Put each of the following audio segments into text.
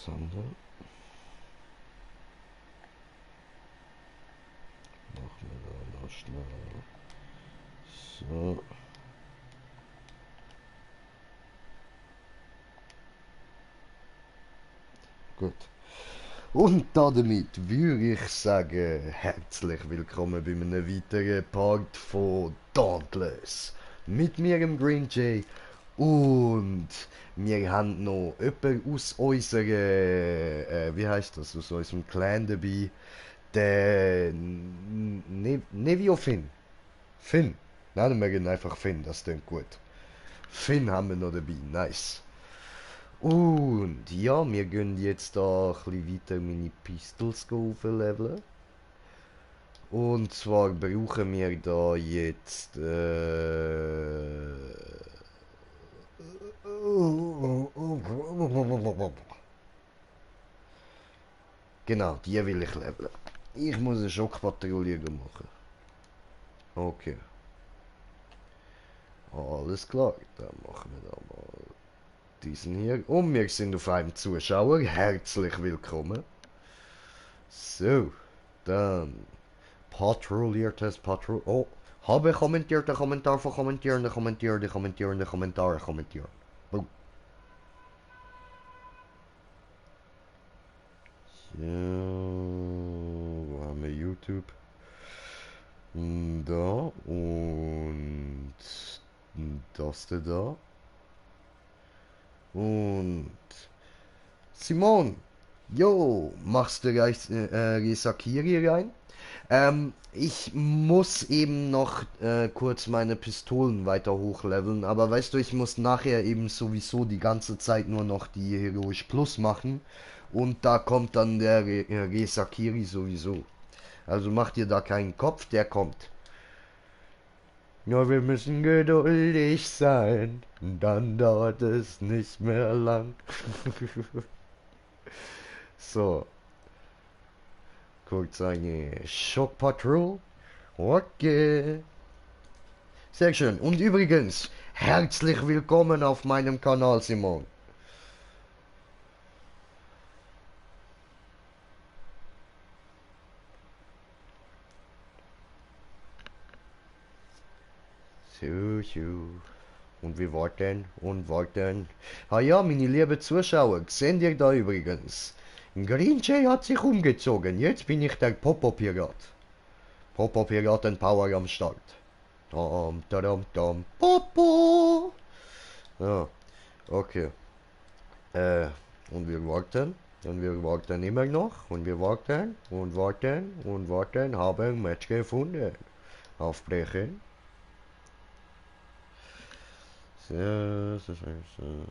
Sander. Machen wir da noch schnell. So. Gut. Und damit würde ich sagen, herzlich willkommen bei einem weiteren Part von Dauntless. Mit mir im Green Jay. Und wir haben noch jemanden aus unserer, wie heißt das, aus unserem Clan dabei. Der Nevio Finn. Finn. Nennen wir ihn einfach Finn, das klingt gut. Finn haben wir noch dabei, nice. Und ja, wir gehen jetzt da ein bisschen weiter meine Pistols aufleveln. Und zwar brauchen wir da jetzt genau, die will ich leveln. Ich muss eine Schockpatrouille machen. Okay, alles klar, dann machen wir da mal diesen hier. Und wir sind auf einem Zuschauer. Herzlich willkommen. So, dann patrouilliertes Patrouille. Oh, habe kommentierte Kommentar von kommentierende Kommentare kommentieren. Boom. So, wo haben wir YouTube? Da und das da. Und Simon, jo, machst du gleich Risakiri rein? Ich muss eben noch kurz meine Pistolen weiter hochleveln, aber weißt du, ich muss nachher eben sowieso die ganze Zeit nur noch die Heroisch Plus machen und da kommt dann der Resakiri sowieso. Also mach dir da keinen Kopf, der kommt. Ja, wir müssen geduldig sein, dann dauert es nicht mehr lang. So, kurz eine Shock Patrol. Okay. Sehr schön. Und übrigens, herzlich willkommen auf meinem Kanal, Simon. So, so. Und wir warten und warten. Ah ja, meine lieben Zuschauer, seht ihr da übrigens? Green Jay hat sich umgezogen. Jetzt bin ich der Popo-Pirat. Popo-Piraten-Power am Start. Tom, tom, tom, Popo. Ja, okay. Äh, und wir warten. Und wir warten immer noch. Und wir warten und warten und warten. Haben Match gefunden. Aufbrechen. So, so, so, so.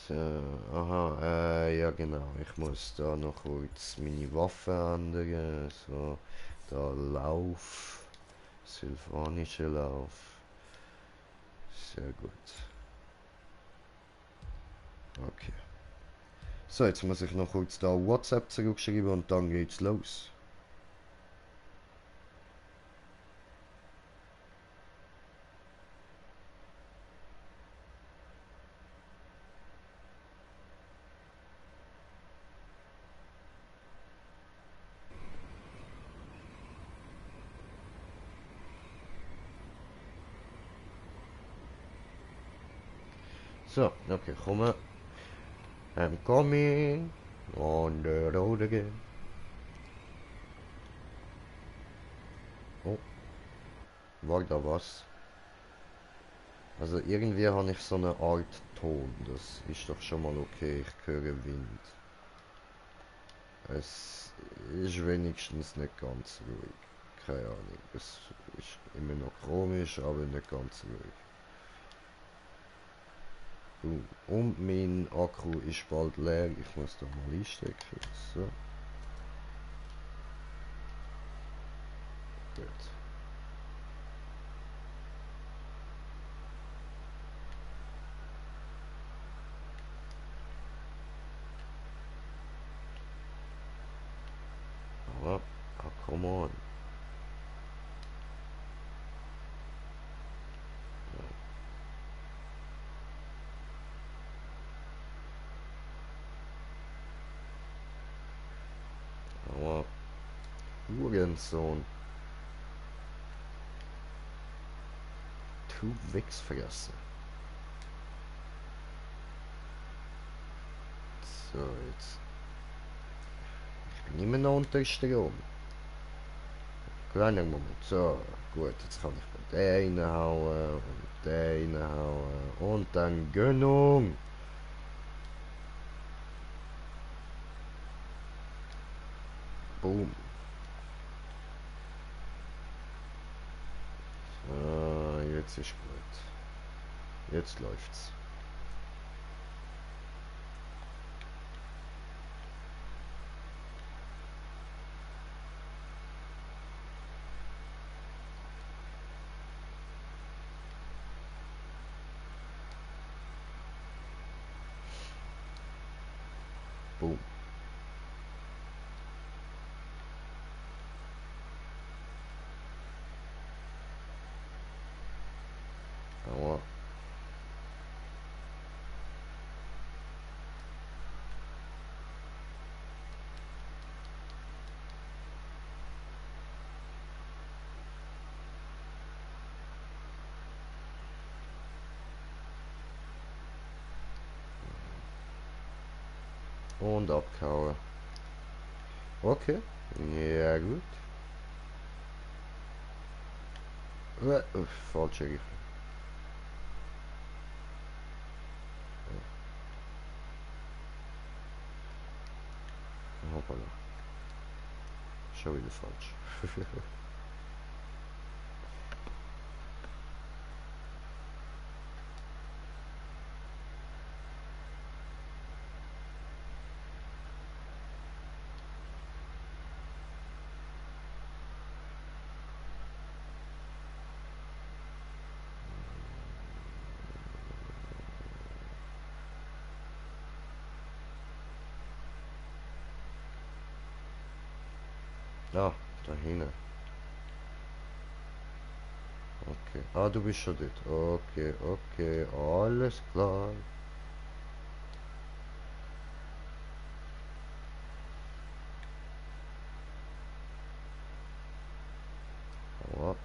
So, aha, ja genau. Ich muss da noch kurz meine Waffe ändern. So, da Lauf. Sylvanischer Lauf. Sehr gut. Okay. So, jetzt muss ich noch kurz da WhatsApp zurückschreiben und dann geht's los. So, okay, komme. I'm coming on the road again. Oh, war da was? Also irgendwie habe ich so eine Art Ton. Das ist doch schon mal okay. Ich höre Wind. Es ist wenigstens nicht ganz ruhig. Keine Ahnung. Es ist immer noch komisch, aber nicht ganz ruhig. Und mein Akku ist bald leer. Ich muss da mal einstecken. So. Gut. on. Aber Hurensohn. Du Wichsfresse. So, jetzt. Ich bin immer noch unter Strom. Kleiner Moment. So, gut, jetzt kann ich den reinhauen und den reinhauen. Und dann Gönnung. Boom. So, jetzt ist gut. Jetzt läuft's. Boom. Aua. Und abkauen. Okay. Ja, gut. Falsche Richtung. Hoppala. Schon wieder falsch. Ah, da hinten. Okay. Ah, du bist schon dort. Okay, okay, alles klar. Aua.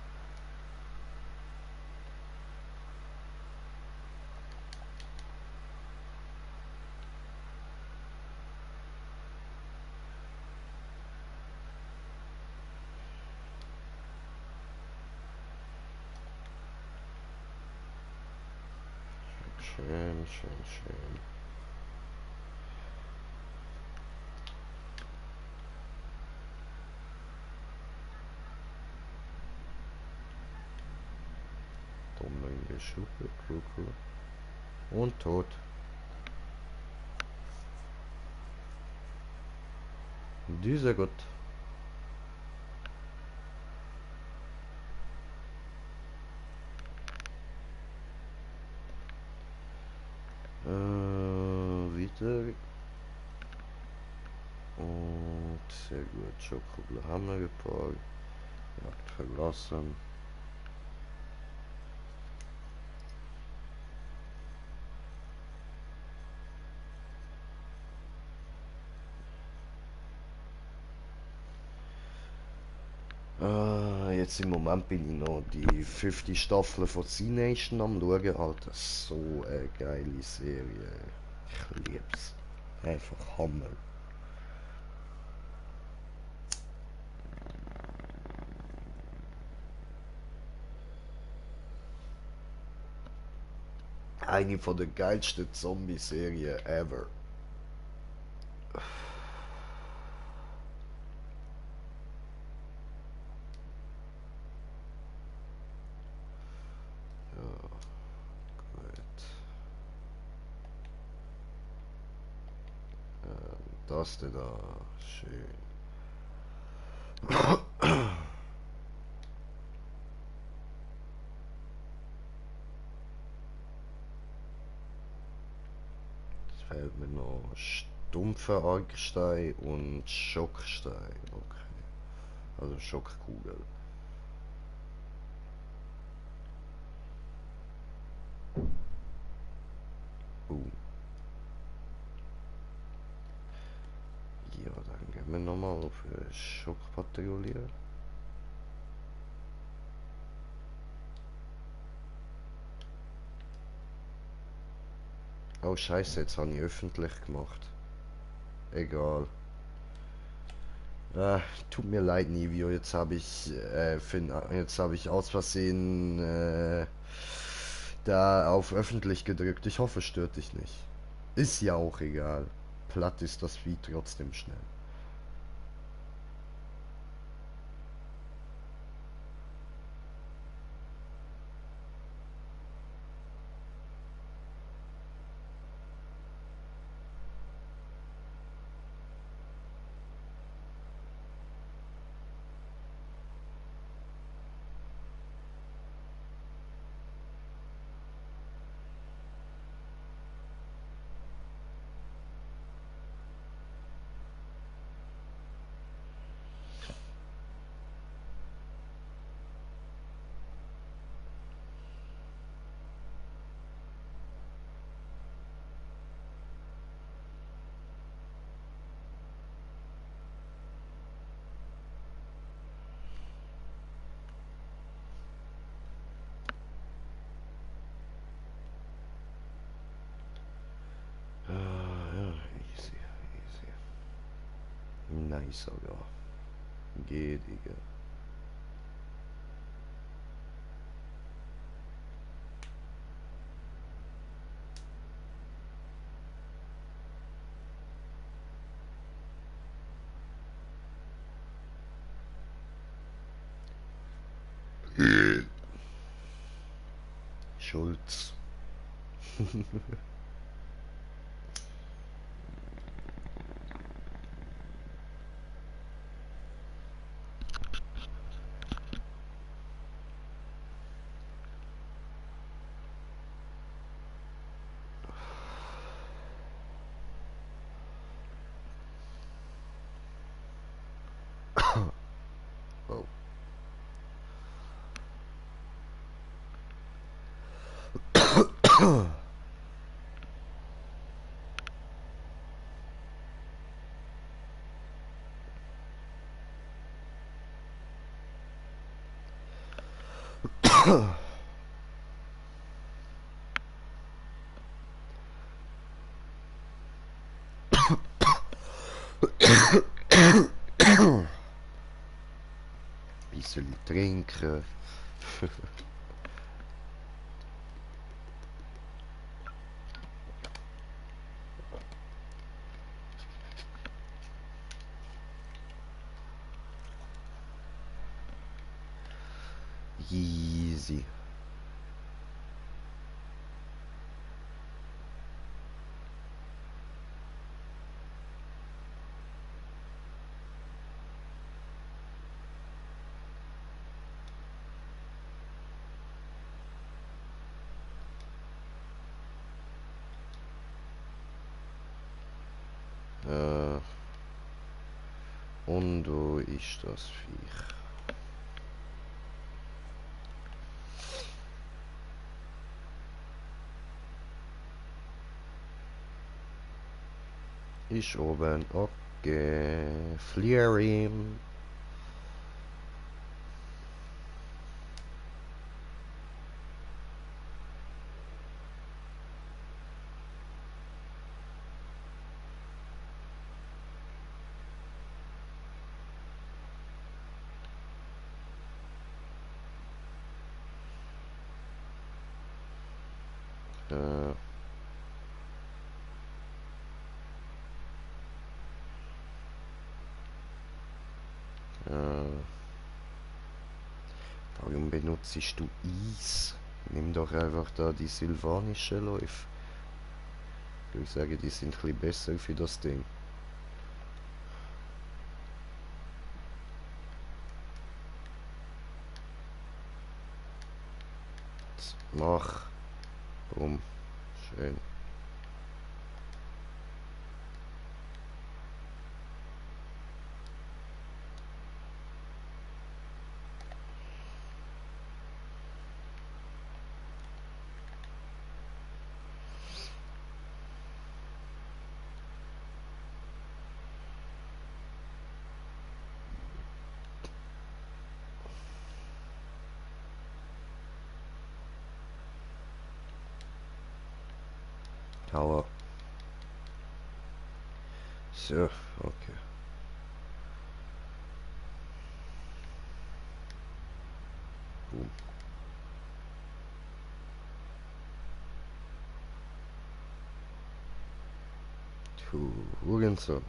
Schön, schön, schön. Dumme in die Schuppe, Kuckuck. Und tot. Dieser Gott. Wieder. Und sehr gut. Schokobler haben wir geparkt. Jagd verlassen. Jetzt im Moment bin ich noch die 5. Staffel von C-Nation am schauen. Alter, so eine geile Serie. Ich lieb's. Einfach Hammer. Eine von der geilsten Zombie-Serien ever. Ja, gut. Das da, schön. Jetzt fehlt mir noch stumpfer Argstein und Schockstein. Okay. Also Schockkugel. Ja, dann gehen wir nochmal auf Schockpatrouille. Oh Scheiße, jetzt habe ich öffentlich gemacht. Egal. Tut mir leid, Nivio. Jetzt habe ich aus Versehen da auf öffentlich gedrückt. Ich hoffe, es stört dich nicht. Ist ja auch egal. Platt ist das Vieh trotzdem schnell. Ja, easy, easy. Nice sogar. Geht, Digga. Schulz. Oh. Bisschen trinken. Easy. Äh, und wo ist das Viech? Ist oben. Okay. Flier ihm. Äh, äh, warum benutzt du Eis? Nimm doch einfach da die sylvanische Läufe. Ich sage, die sind ein bisschen besser für das Ding. Jetzt mach. Bumm. Schön. Hau ab. So, okay. Boom. Hurensohn.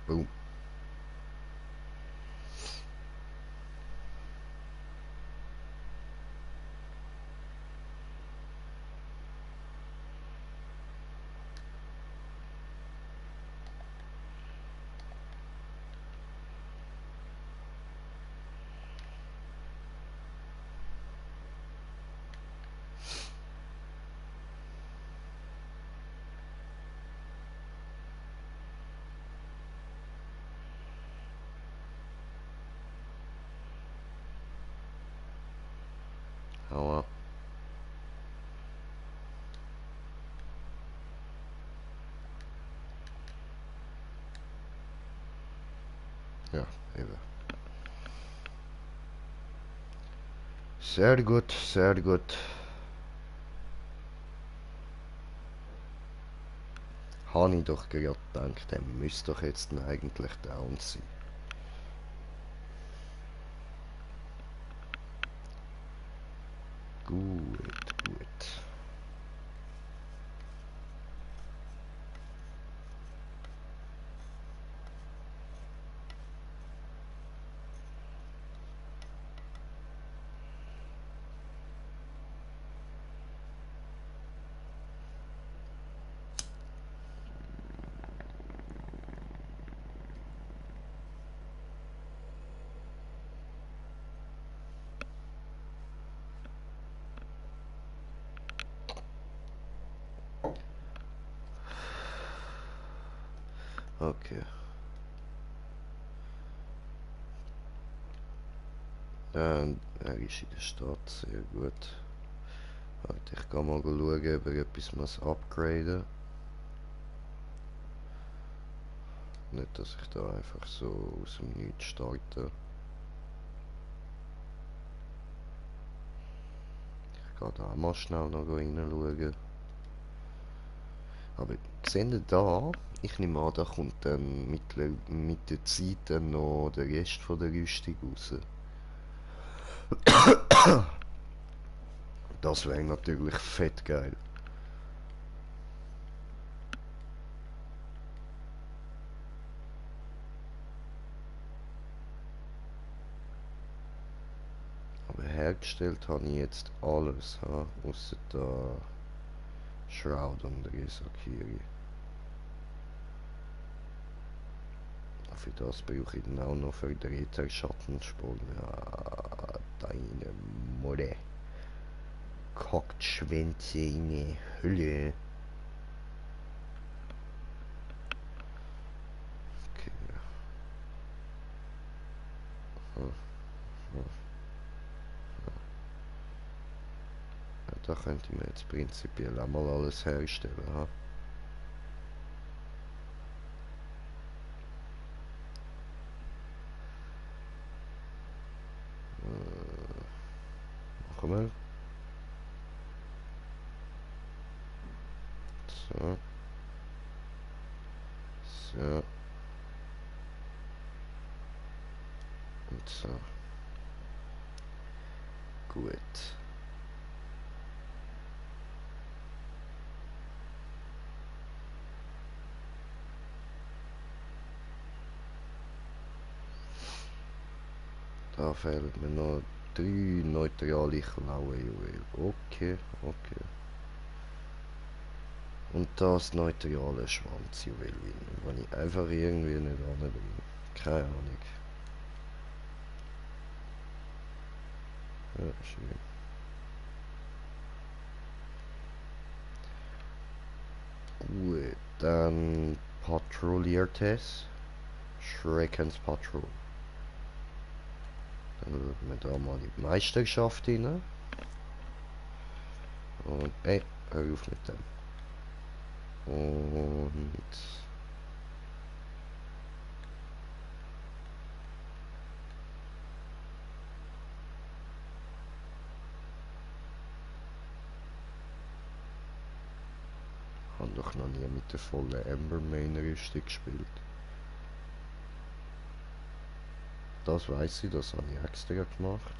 Boom. Hau ab. Ja, eben. Sehr gut, sehr gut. Habe ich doch gerade gedacht, der müsste doch jetzt eigentlich down sein. Gut, gut. Okay. Er ist in der Stadt, sehr gut. Warte, ich kann mal schauen, ob er etwas muss upgraden. Nicht, dass ich da einfach so aus dem Nichts starte. Ich kann da mal schnell noch reinschauen. Aber seht ihr da? Ich nehme an, da kommt dann mit der Zeit dann noch der Rest von der Rüstung raus. Das wäre natürlich fett geil. Aber hergestellt habe ich jetzt alles, außer der Shroud und Resakiri. Für das brauche ich dann auch noch verdrehter Schattensprung. Ja, deine Mutter. Kackt Schwänze in die Hülle. Okay. Hm, hm. Ja, da könnte man jetzt prinzipiell auch mal alles herstellen. Ha? Machen wir. So. So. Und so. Gut. Da fehlen mir noch 3 neutrale Klaue Juwel. Okay, okay. Und das neutrale Schwanzjuwel, wenn ich einfach irgendwie nicht anbringe. Keine Ahnung. Ja, schön. Gut, dann patrouilliert es. Schreckens Patrol. Dann schauen wir da mal in die Meisterschaft rein. Und, ey, hör auf mit dem. Und Habe doch noch nie mit der vollen Ember Main Rüstung gespielt. Das weiß ich, das habe ich extra gemacht.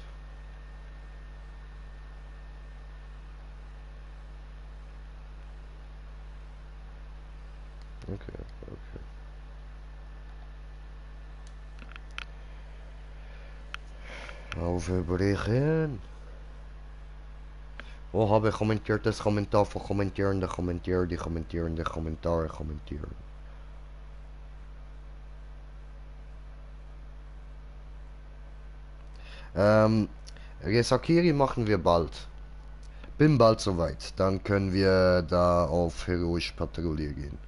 Okay, okay. Aufbrechen! Oh, habe kommentiert das Kommentar von kommentierende Kommentier, die kommentierende Kommentare kommentieren. Resakiri machen wir bald. Bin bald soweit. Dann können wir da auf heroisch Patrouille gehen.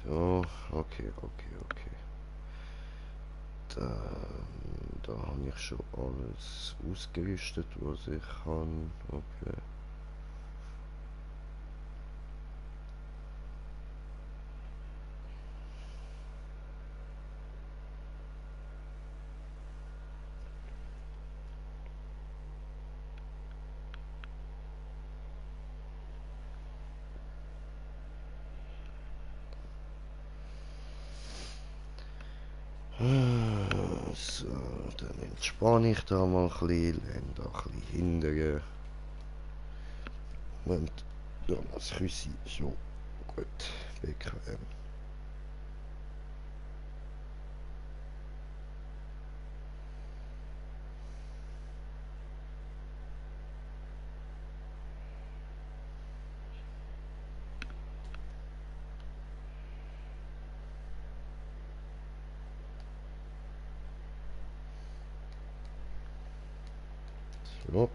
So, okay, okay, okay. Da habe ich schon alles ausgerüstet, was ich kann. Okay. So, dann entspanne ich da mal ein bisschen, lerne da ein bisschen hindern. Und ja, das Küssi, so, gut, BKM. So,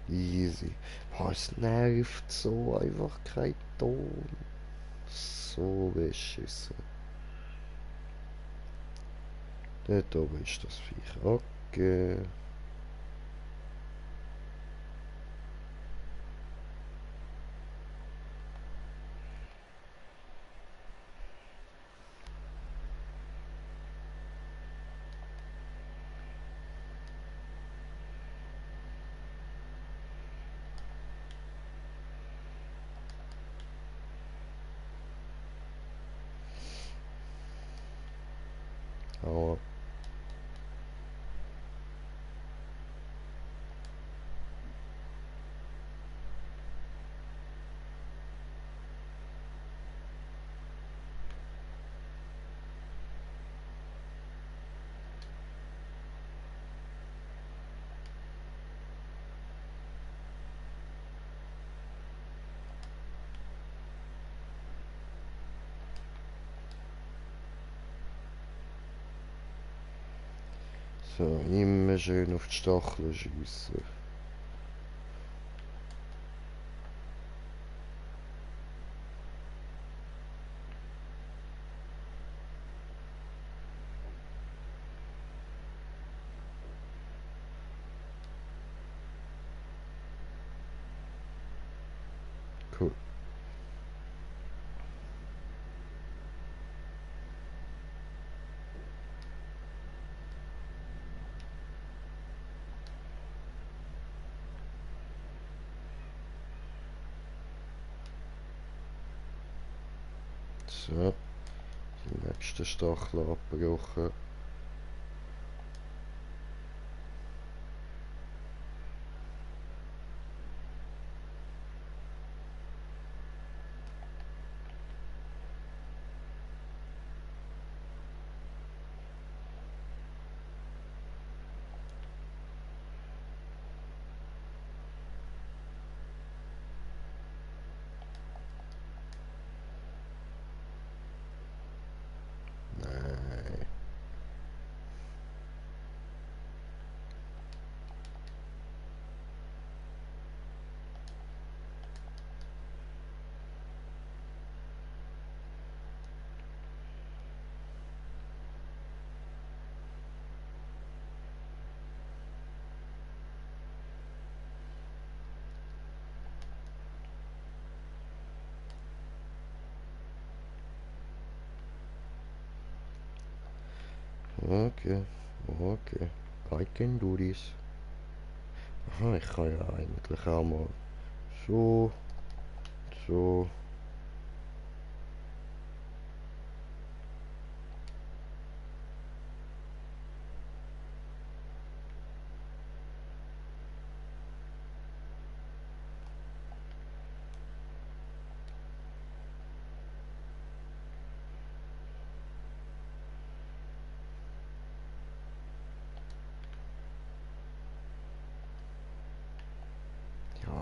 easy. Boah, es nervt so einfach kein Ton. So beschissen. Dort oben ist das Viech. Okay. Aua. So, immer schön auf die Stacheln schiessen. Cool. So, die nächste Stachel abgebrochen. Okay, okay. I can do this. Aha, ich kann ja eigentlich auch mal so, so. Ja,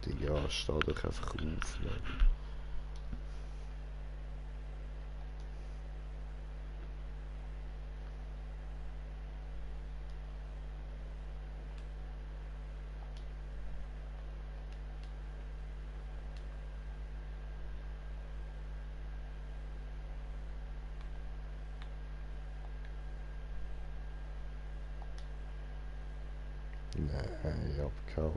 Digga, steh doch einfach auf, Mann. Nein, abgehauen.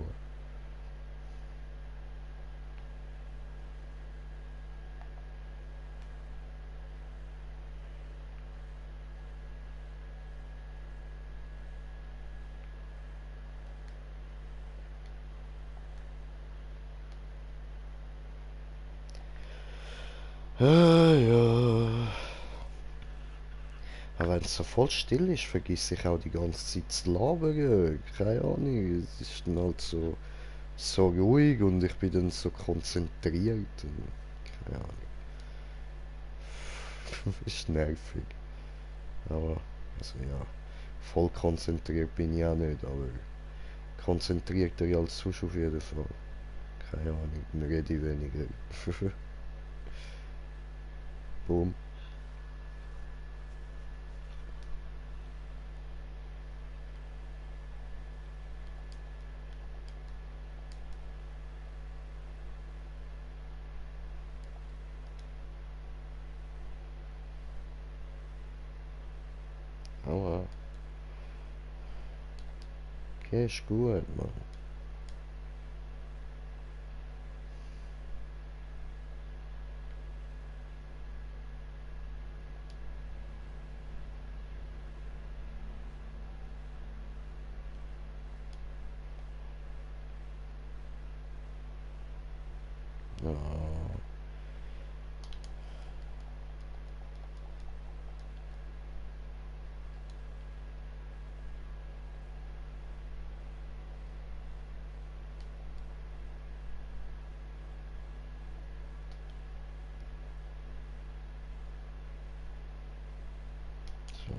Ja. Aber wenn es so voll still ist, vergesse ich auch die ganze Zeit zu labern. Keine Ahnung. Es ist dann halt so ruhig und ich bin dann so konzentriert. Und keine Ahnung. Ist nervig. Aber, also ja, voll konzentriert bin ich auch nicht, aber konzentrierter als sonst auf jeden Fall. Keine Ahnung, dann rede ich weniger. Boom. Aua. Okay, ist gut, Mann. Ja. So.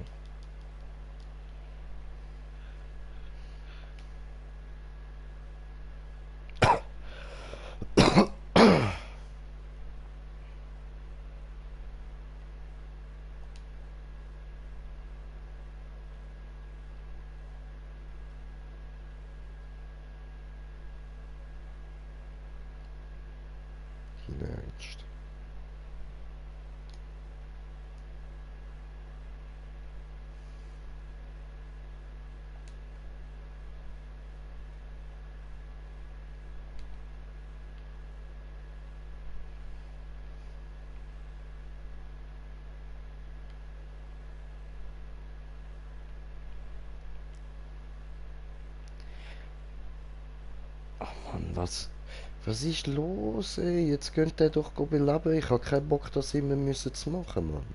Ernst. Mann, was ist los, ey? Jetzt könnt ihr doch beleben. Ich hab keinen Bock, das immer müssen zu machen, Mann.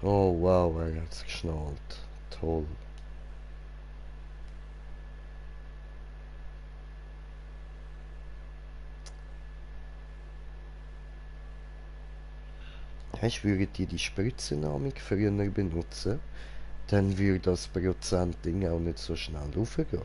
Oh, wow, er hat's geschnallt. Toll. Weißt du, würdet ihr die Spritzennamen früher benutzen, dann würde das Prozentding auch nicht so schnell raufgehen.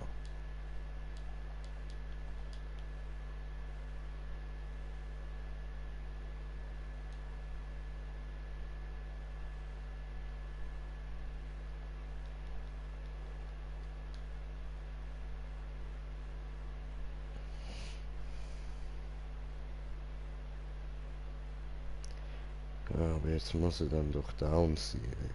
Ja, aber jetzt muss er dann doch down sein. Ey.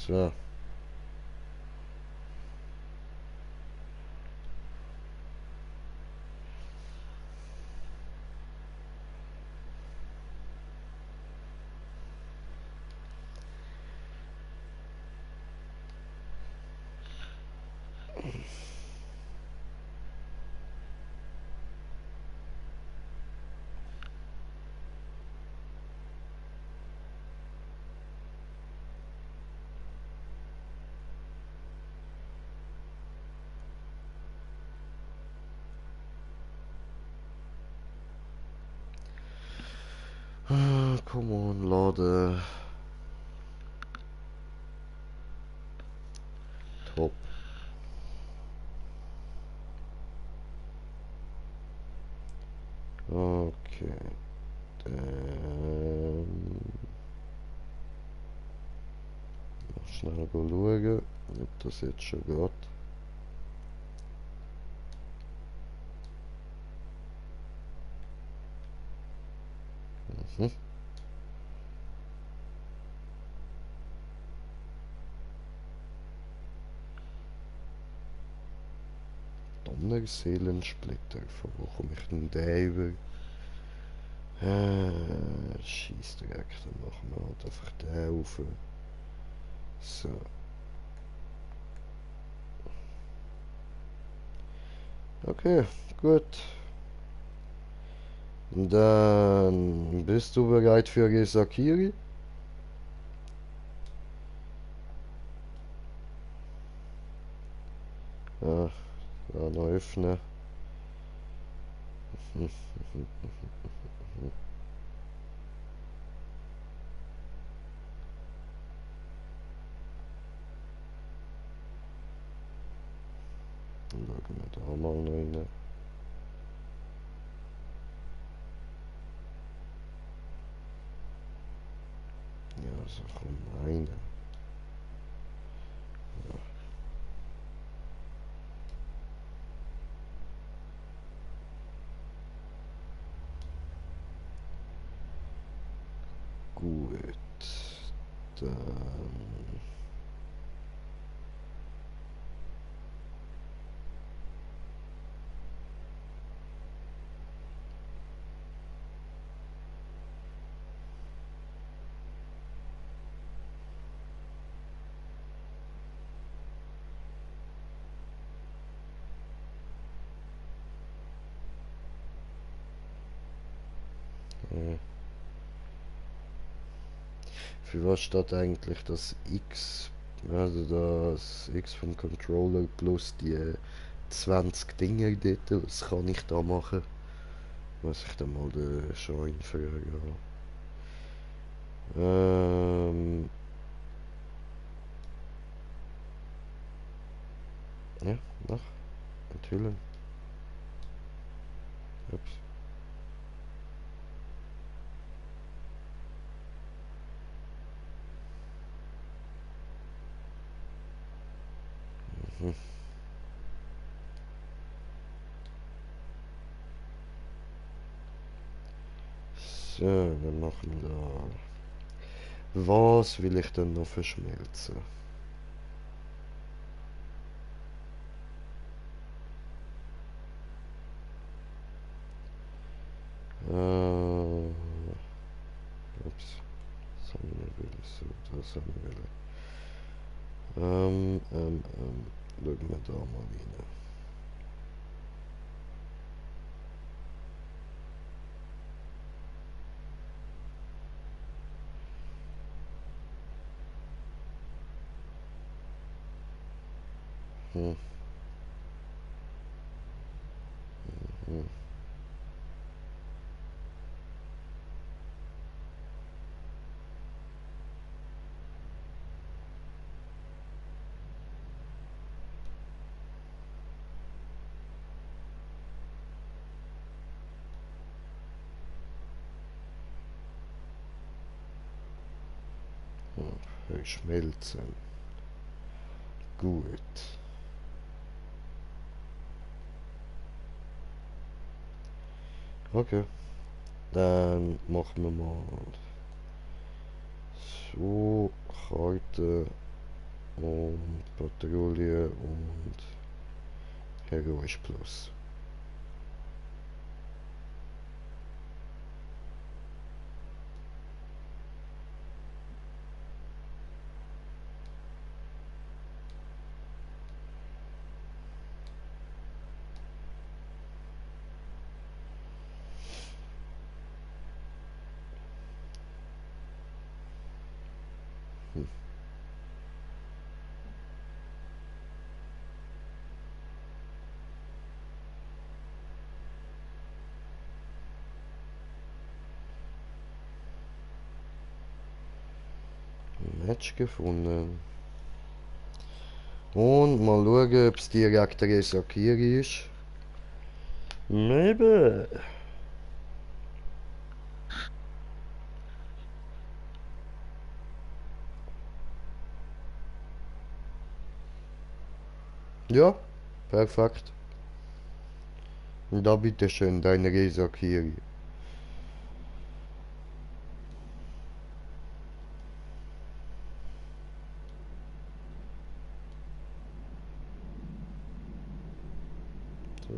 So. Come on, Leute. Top. Okay. Noch schnell schauen, ob das jetzt schon geht. Mhm. Donnerseelensplitter, von wo komme ich denn den über? Scheissdreck, dann machen wir halt einfach den rauf. So. Okay, gut. Dann bist du bereit für Gesakiri? Ja, da noch öffnen. Dann schauen wir da mal noch rein. Ja, so komm rein. Gut. Dann. Für was steht eigentlich das X? Also das X vom Controller plus die 20 Dinger dort. Was kann ich da machen? Muss ich dann mal den Schein fragen. Ja, nach. Enthüllen. Ups. Mhm. So, dann machen wir da. Was will ich denn noch verschmelzen? Ups. Das haben wir nicht wollen. So, das haben wir wollen. Schauen wir da mal rein. Hm. Hm. Schmelzen. Gut. Okay. Dann machen wir mal so Karte und Patrouille und Heroisch Plus. Match gefunden. Und mal schauen, ob es direkt Resakiri ist. Maybe. Ja, perfekt. Und da bitteschön, deine Resakiri. So.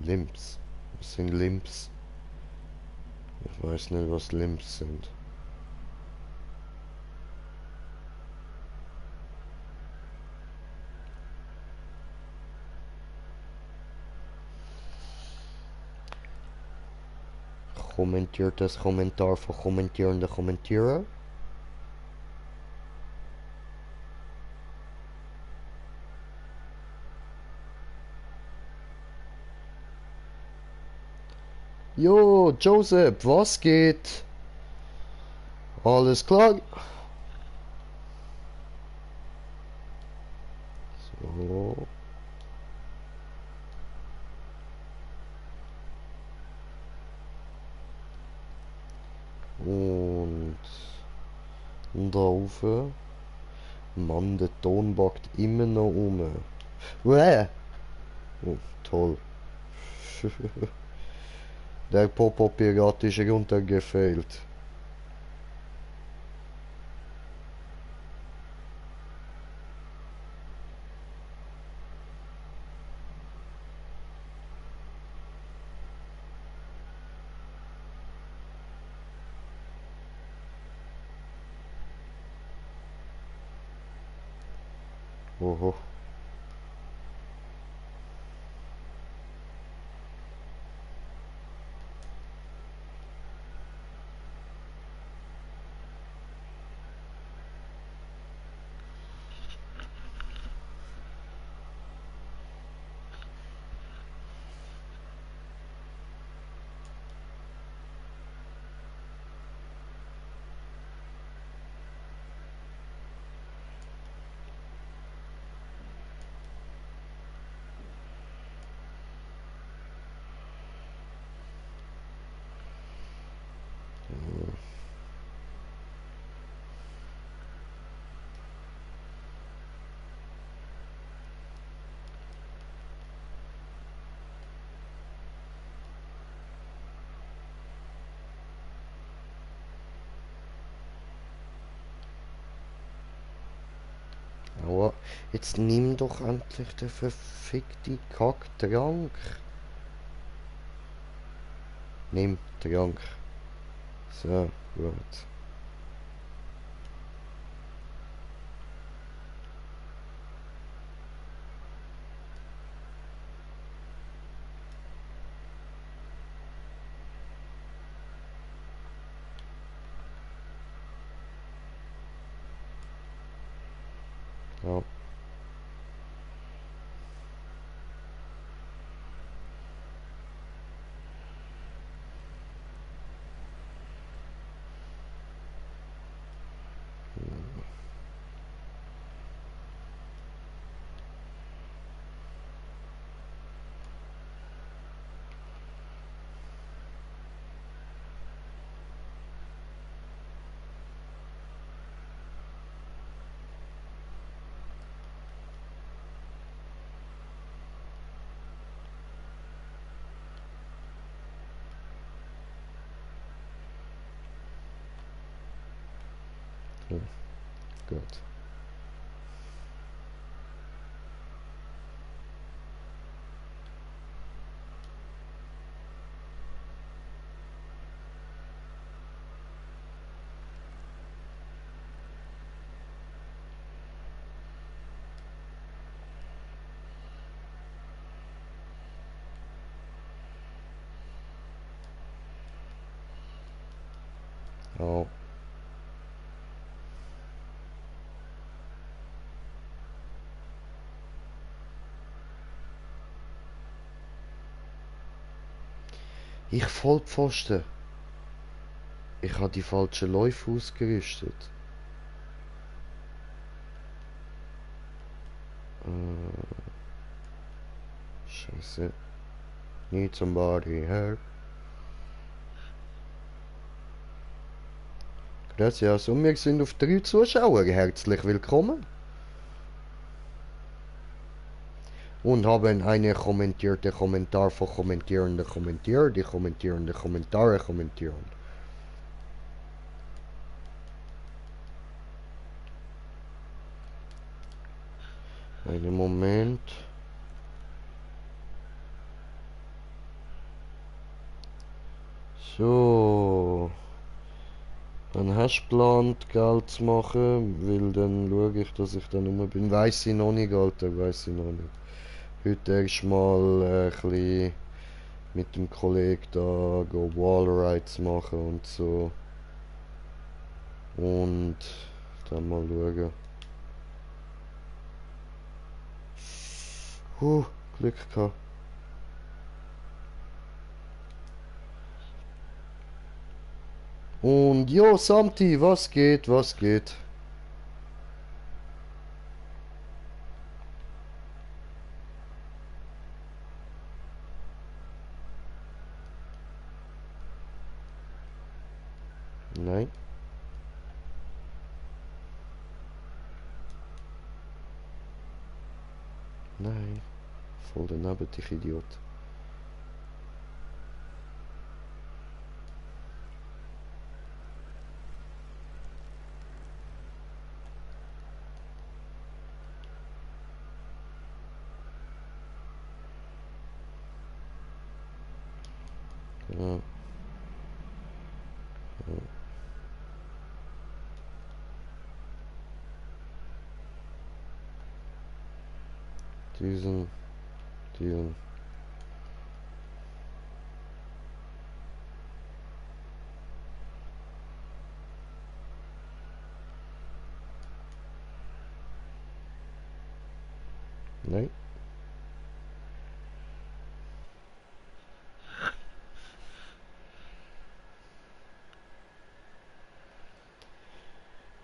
Limps. Was sind Limps? Ich weiß nicht, was Limps sind. Kommentiert das Kommentar von kommentierende Kommentierer? Jo, Joseph, was geht? Alles klar? So. Und da rauf. Mann, der Ton backt immer noch um. Uäh. Oh, toll. Der Pop-Up-Pirat ist runtergefällt. Oho. Aber jetzt nimm doch endlich den verfickten Kacktrank. Nimm Trank. So, gut. Ja. Ja, gut. Ja. Ich Vollpfosten. Ich habe die falschen Läufe ausgerüstet. Scheiße. Need somebody help. Gracias. Und wir sind auf 3 Zuschauer. Herzlich willkommen. Und haben einen kommentierten Kommentar von kommentierenden Kommentier, die kommentierende Kommentare kommentieren. Einen Moment. So. Dann hast du geplant, Geld zu machen, weil dann schaue ich, dass ich dann rum bin. Weiss ich noch nicht, Alter, weiss ich noch nicht. Heute erst mal ein bisschen mit dem Kollegen da go Wallrides machen und so. Und dann mal schauen. Glück gehabt. Und jo, Samti, was geht, was geht? Nein. Nein. Voll daneben, dich Idiot. Ja. Diesen, diesen. Nein.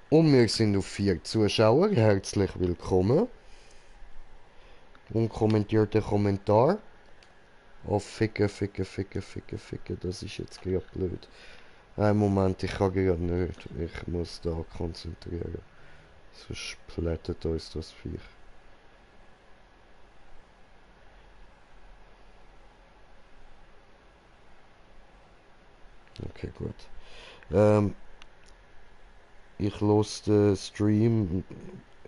Und wir sind auf 4 Zuschauer. Herzlich willkommen. Unkommentierte Kommentar. Oh, ficke, ficke, ficke, ficke, ficke. Das ist jetzt gerade blöd. Einen Moment, ich kann gerade nicht. Ich muss da konzentrieren. Sonst plättet uns das Viech. Okay, gut. Ich lasse den Stream.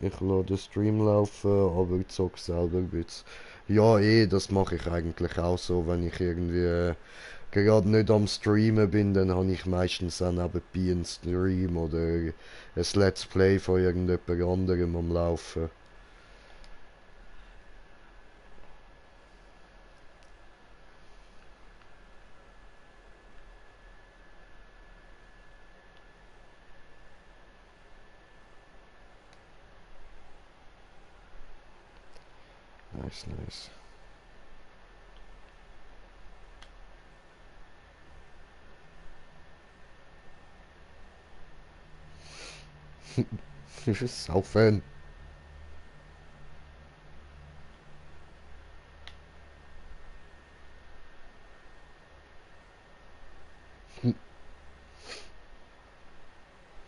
Ich lasse den Stream laufen, aber ich zocke selber ein bisschen. Ja, das mache ich eigentlich auch so, wenn ich irgendwie gerade nicht am Streamen bin, dann habe ich meistens auch nebenbei einen Stream oder ein Let's Play von irgendjemand anderem am Laufen. Nice, nice. Saufen.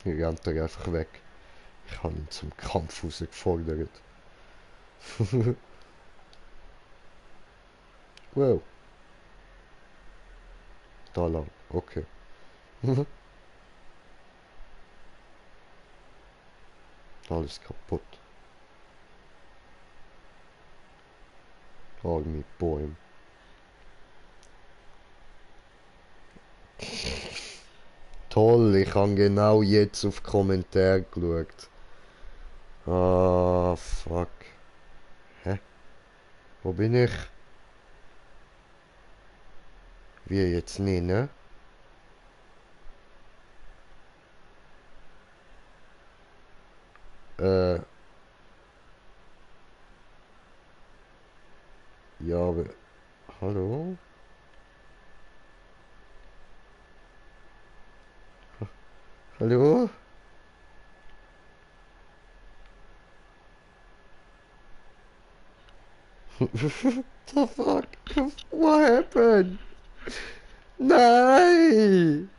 Hier rennt er einfach weg. Ich habe ihn zum Kampf herausgefordert. Wow. Da lang. Okay. Alles kaputt. Arme Bäume. Toll, ich habe genau jetzt auf Kommentar geschaut. Ah, fuck. Hä? Wo bin ich? Wie jetzt nicht, ne? Äh, ja, aber... Hallo? Hallo? The fuck? What happened? Nein!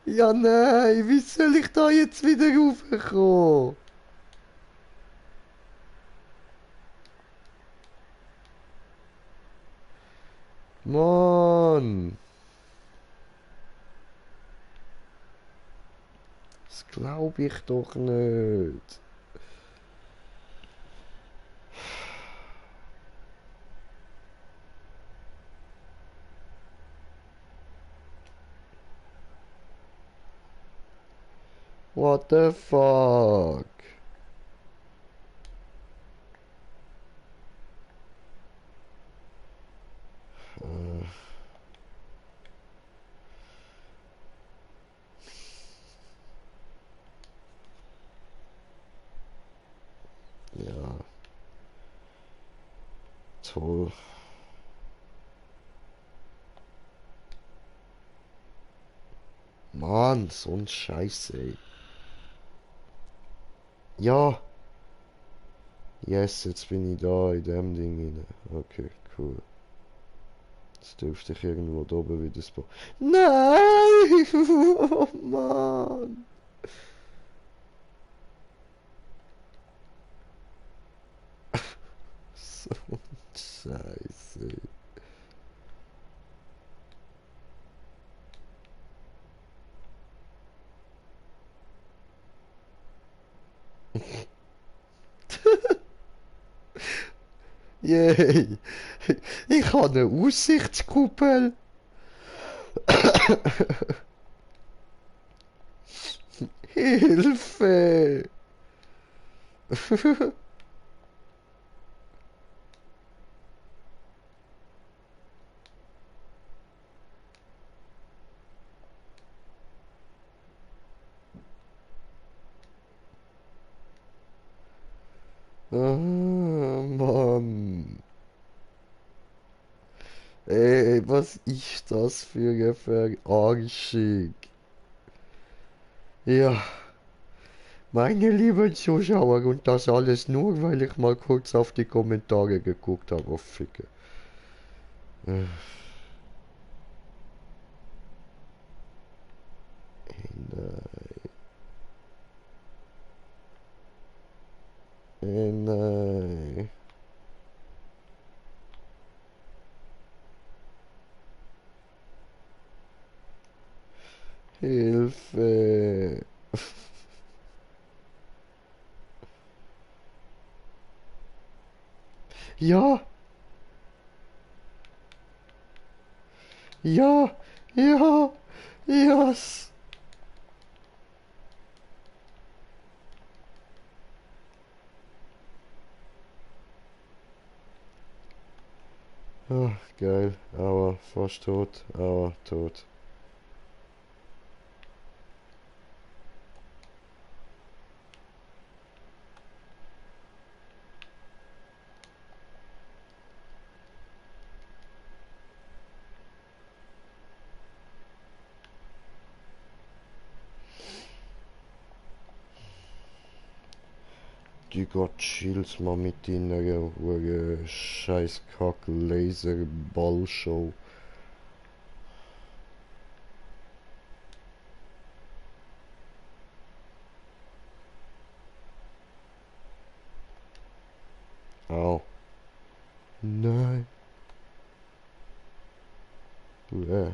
Ja, nein! Wie soll ich da jetzt wieder raufkommen? Mann! Das glaube ich doch nicht. What the fuck? Ja, toll. Mann, so ein Scheiß, ey. Ja! Yes, jetzt bin ich da in dem Ding rein. Okay, cool. Jetzt dürfte ich irgendwo da oben wieder spawnen. Nein! Oh Mann! So ein Scheiße. Yay! Ich habe eine Aussichtskuppel. Hilfe! Ah, Mann. Ey, was ist das für eine Verarschung? Ja, meine lieben Zuschauer, und das alles nur, weil ich mal kurz auf die Kommentare geguckt habe. Oh, Ficke. Äh, nein. Hilfe. Ja, ja, ja, yes. Ah, geil, aber fast tot, aber tot. Digga, chill's mal mit deiner scheiß Kack-Laser-Ball-Show. Au. Nein. Bäh.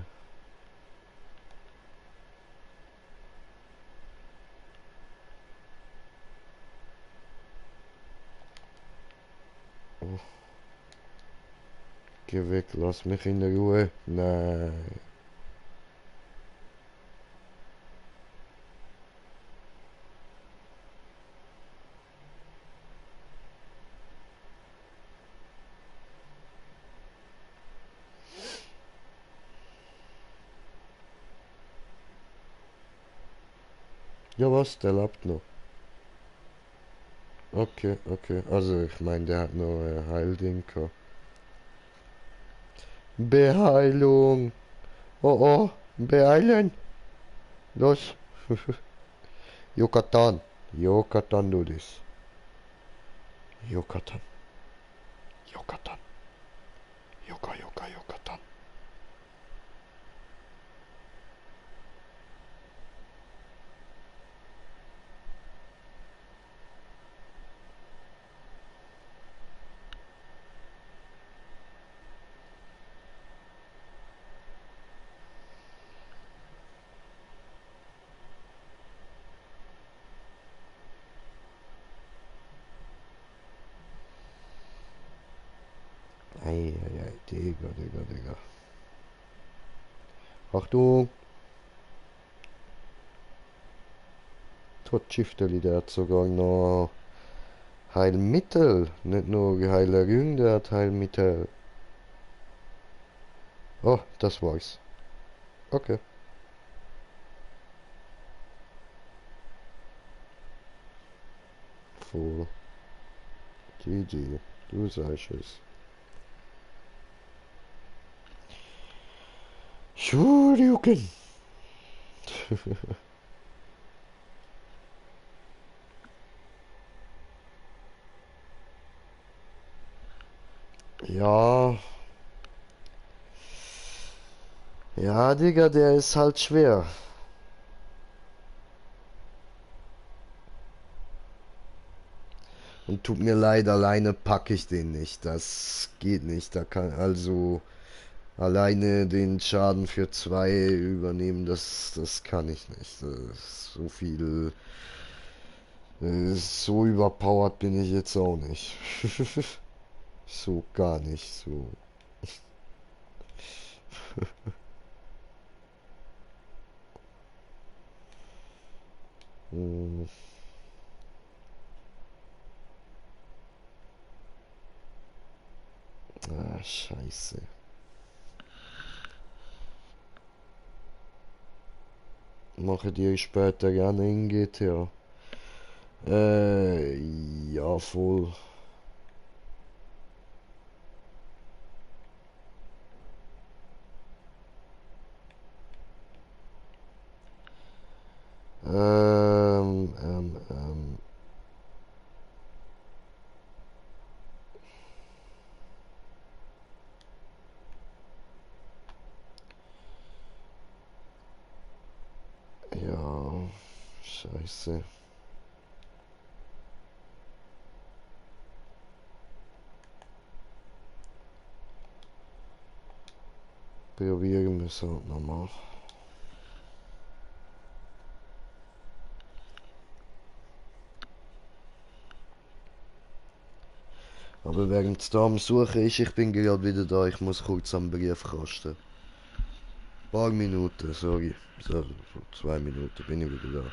Oh, geh weg, lass mich in Ruhe. Nein. Ja, was? Der lebt noch. Okay, okay. Also, ich meine, der hat noch ein Heilding gehabt. Beheilung. Oh, oh. Beeilen. Los. Yucatan. Yucatan, du das. Yucatan. Yucatan. Yucatan. Eieiei, Digga. Achtung. Tot Schifteli, der hat sogar noch Heilmittel. Nicht nur Heilerung, der hat Heilmittel. Oh, das war's. Okay. Voll. GG. Du sagst es. Shoryuken. Ja. Ja, Digga, der ist halt schwer. Und tut mir leid, alleine packe ich den nicht. Das geht nicht. Da kann also alleine den Schaden für zwei übernehmen, das kann ich nicht. Das ist so viel. So überpowered bin ich jetzt auch nicht. So gar nicht so. Hm, scheiße. Mache dir später gerne in GTA. Ja, voll. Ähm, ähm, ähm. Ja, scheiße. Probieren wir es halt nochmal. Aber während es da am Suchen ist, ich bin gerade wieder da, ich muss kurz am Briefkasten. Paar Minuten, sorry. So, 2 Minuten bin ich wieder da.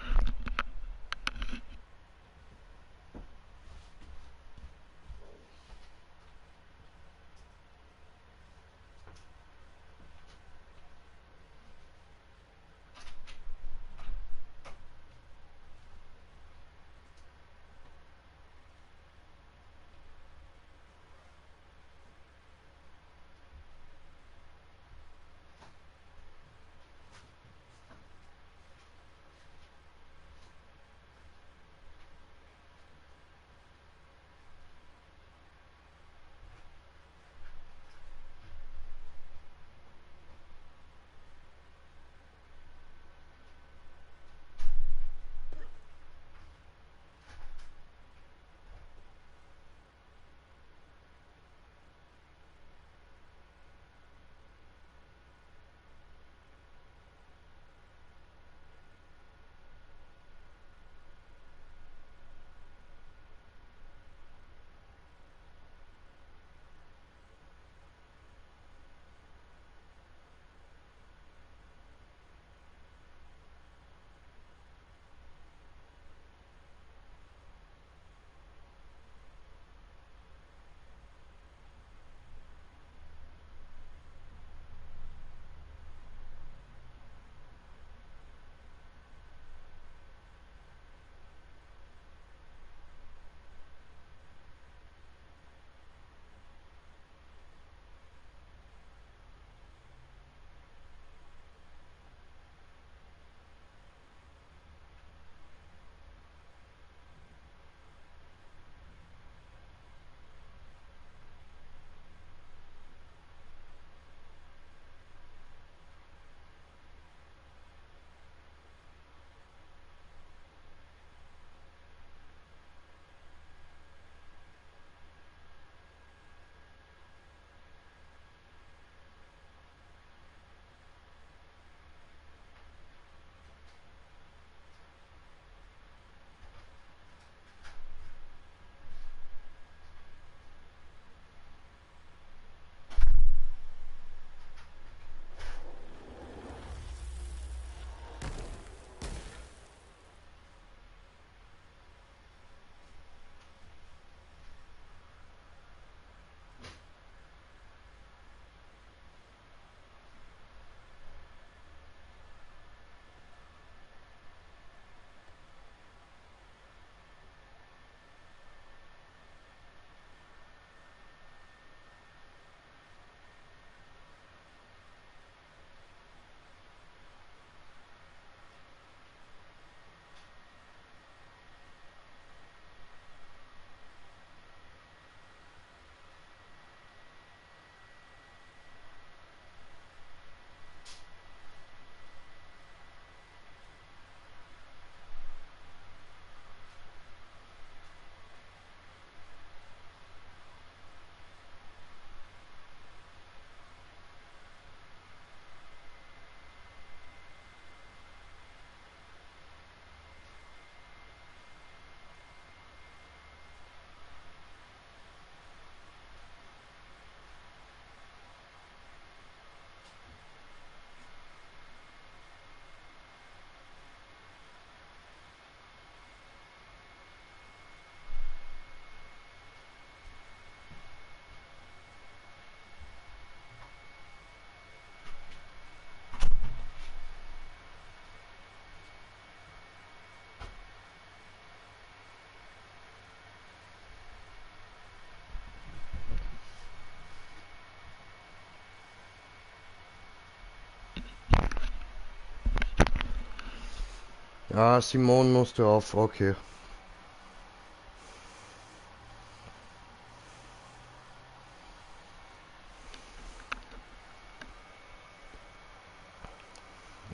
Ja, Simon musst du auf, okay.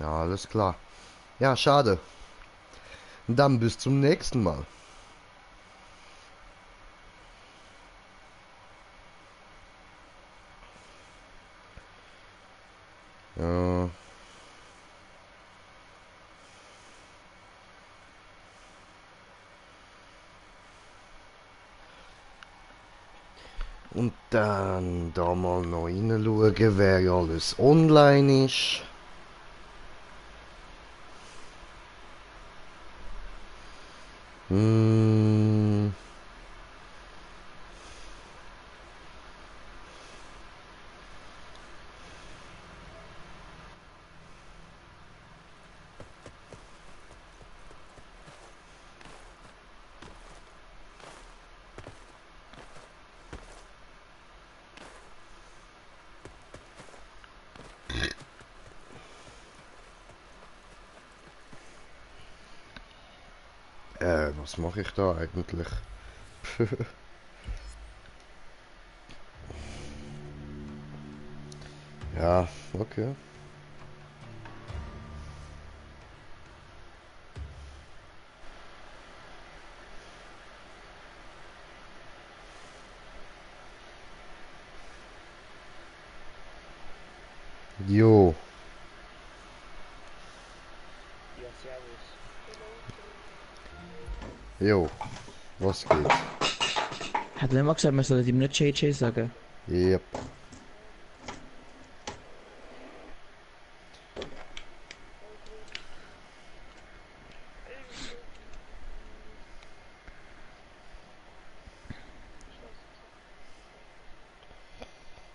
Ja, alles klar. Ja, schade. Dann bis zum nächsten Mal. Ja. Und dann da mal noch reinschauen, wer alles online ist. Hm. Was mache ich da eigentlich? Ja, okay. Jo, Ja, servus. jo, was geht? Hat er immer gesagt, man soll ihm nicht JJ sagen? Yep.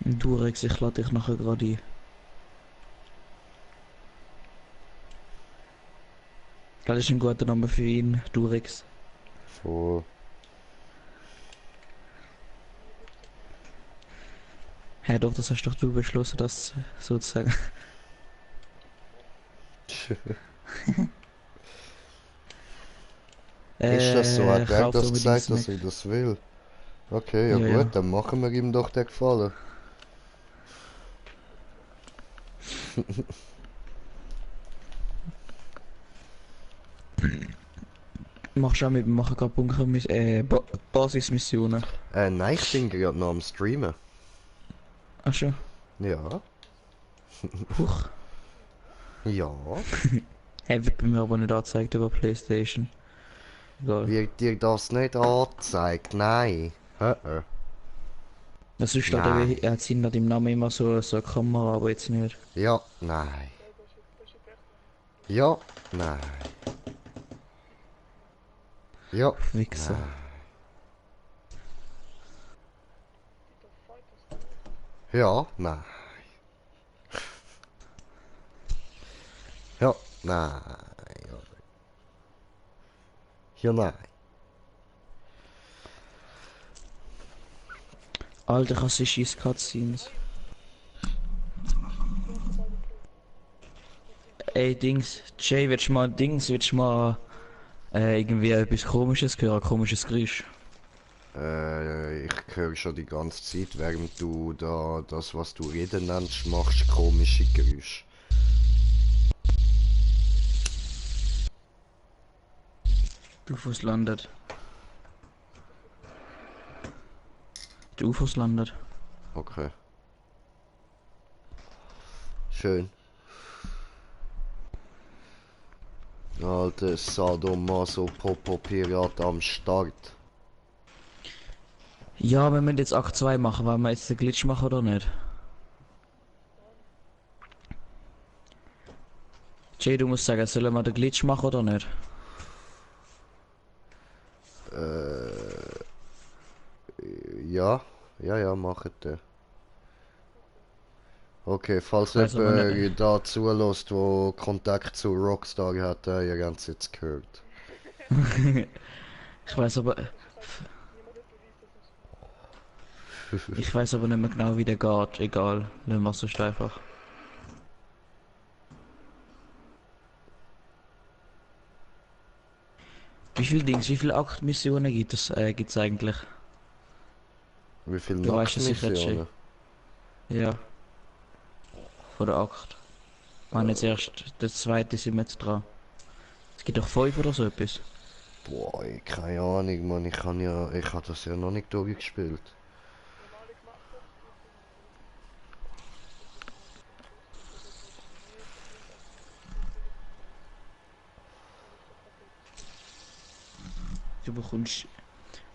Durex, ich lade dich nachher gerade ein. Das ist ein guter Name für ihn, Durex. Voll. Hä, doch, das hast doch du beschlossen, das sozusagen. Ist das so? Hat er Kauf das unbedingt gesagt, Snack. dass er das will? Okay, ja Ja, gut, ja. dann machen wir ihm doch den Gefallen. Machst du auch mit, wir machen gerade Bunker, Basismissionen. Nein, ich bin gerade noch am Streamen. Ach schon. Ja, Huch. ja. Hä, wird bei mir aber nicht angezeigt über PlayStation. Egal. Wird dir das nicht angezeigt? Nein. Das ist da, Nein. er hat hinter dem Namen immer so eine Kamera, aber jetzt nicht. Ja, nein. Ja, nein. Ja, Wichser. nein. Ja, nein. Ja, nein. Ja, nein. Alter, klassische Cutscenes. Ey, Dings, Jay, willst du mal irgendwie etwas Komisches hören, komisches Geräusch? Ich höre schon die ganze Zeit, während du da das, was du reden nennst, machst, komische Geräusche. Die UFOs landet. Die UFOs landet. Okay. Schön. Alter Sadomaso Popo Pirat am Start. Ja, wir müssen jetzt Akt 2 machen, wollen wir jetzt den Glitch machen oder nicht? Jay, du musst sagen, sollen wir den Glitch machen oder nicht? Ja. Ja, machet den. Okay, falls Ich weiß aber jemand da zulässt, wo Kontakt zu Rockstar hat, ihr habt es jetzt gehört. Ich weiß aber... Ich weiß aber nicht mehr genau, wie der geht. Egal, dann machst du es einfach. wie viele Aktmissionen gibt's eigentlich? Wie viele Du weißt es sicher, Nachtmissionen? Ja, von der Akt. Wir haben jetzt erst der zweite sind wir jetzt dran. Es gibt doch 5 oder so etwas. Boah, keine Ahnung, Mann. Ich habe das ja noch nicht durchgespielt. Du bekommst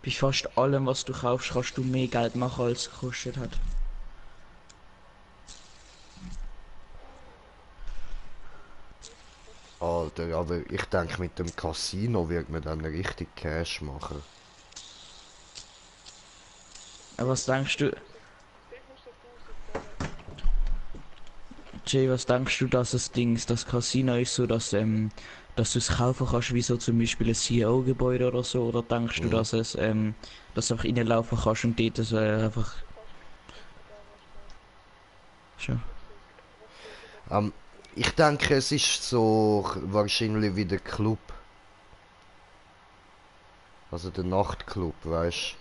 bei fast allem, was du kaufst, kannst du mehr Geld machen, als es gekostet hat. Alter, aber ich denke, mit dem Casino wird man dann richtig Cash machen. Aber was denkst du, Jay, was denkst du, dass das Casino ist so, dass du es kaufen kannst, wie so zum Beispiel ein CEO-Gebäude oder so, oder denkst du, dass dass du einfach reinlaufen kannst und dort so einfach... Schon. Ich denke, es ist so wahrscheinlich wie der Club. Also der Nachtclub, weißt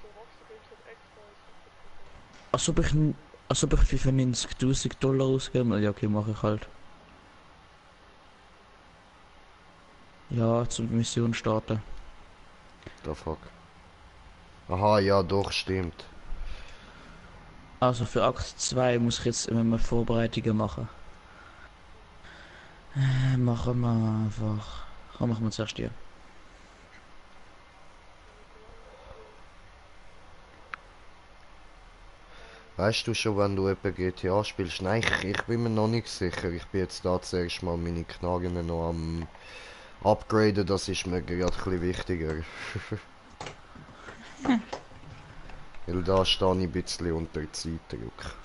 Als ob ich 95.000 Dollar ausgeben will, ja okay, mache ich halt. Ja, zur Mission starten. du? The fuck. Aha, ja, doch, stimmt. Also für Akt 2 muss ich jetzt immer mal Vorbereitungen machen. Machen wir einfach... Komm, machen wir zuerst hier. Weißt du schon, wenn du etwa GTA spielst? Nein, ich bin mir noch nicht sicher. Ich bin jetzt da zuerst mal meine Knarren noch am upgraden. Das ist mir gerade ein bisschen wichtiger. Weil da stehe ich ein bisschen unter Zeitdruck.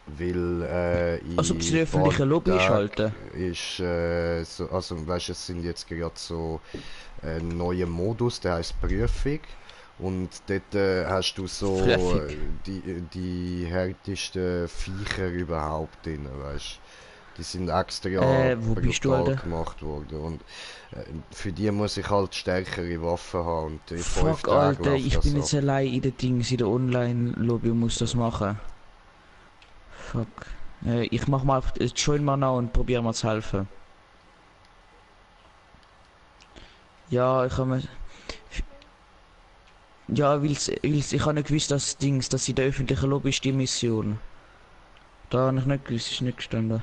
Weil Also ob sie die öffentliche Lobby schalten? ist so, also weißt, es sind jetzt gerade so ein neuer Modus, der heißt Prüfung. Und dort hast du so Prüfung. die härtesten Viecher überhaupt drin, weißt. Die sind extra Wo bist du, brutal Alter? gemacht worden. Und für die muss ich halt stärkere Waffen haben. Und in 5 Fuck, Tagen Alter, läuft ich das bin ab. jetzt allein in den Dings, in der Online-Lobby und muss das machen. Fuck. Ich mach mal, join mal nach und probier mal zu helfen. Ja, ich habe mir... Ja, ich habe nicht gewusst, dass Dings, dass in der öffentlichen Lobby ist die Mission. Da habe ich nicht gewusst, ist nicht gestanden.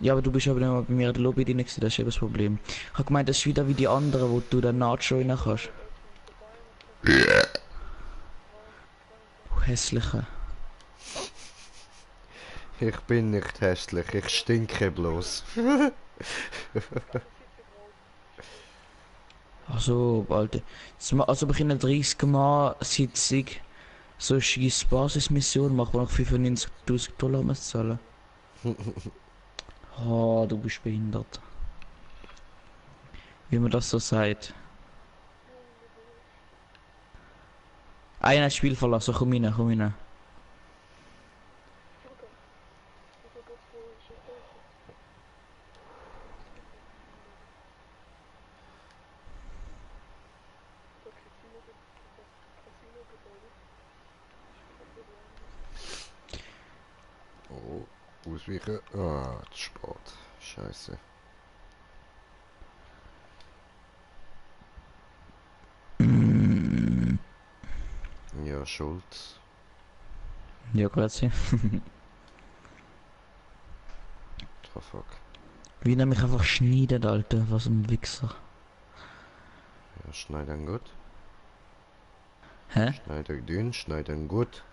Ja, aber du bist aber nicht mal bei mir in der Lobby drin gewesen, das ist eben das Problem. Ich habe gemeint, das ist wieder wie die anderen, wo du dann nachjoinen kannst. Du hässliche. Ich bin nicht hässlich, ich stinke bloß. Also, Alter. Also, ob ich in einer 30-Mal-Sitzung so eine scheiß Basismission mache, wo ich 95.000 Dollar muss zahlen. Oh, du bist behindert. Wie man das so sagt. Einer hat das Spiel verlassen, komm rein, komm rein. Oh, ausweichen. Ah, zu spät. Scheiße. Ja, Schulz. Ja, grazie. Oh fuck. Wie er mich einfach schneidet, Alter, was ein Wichser. Ja, schneiden gut. Hä? Schneiden dünn, schneiden gut.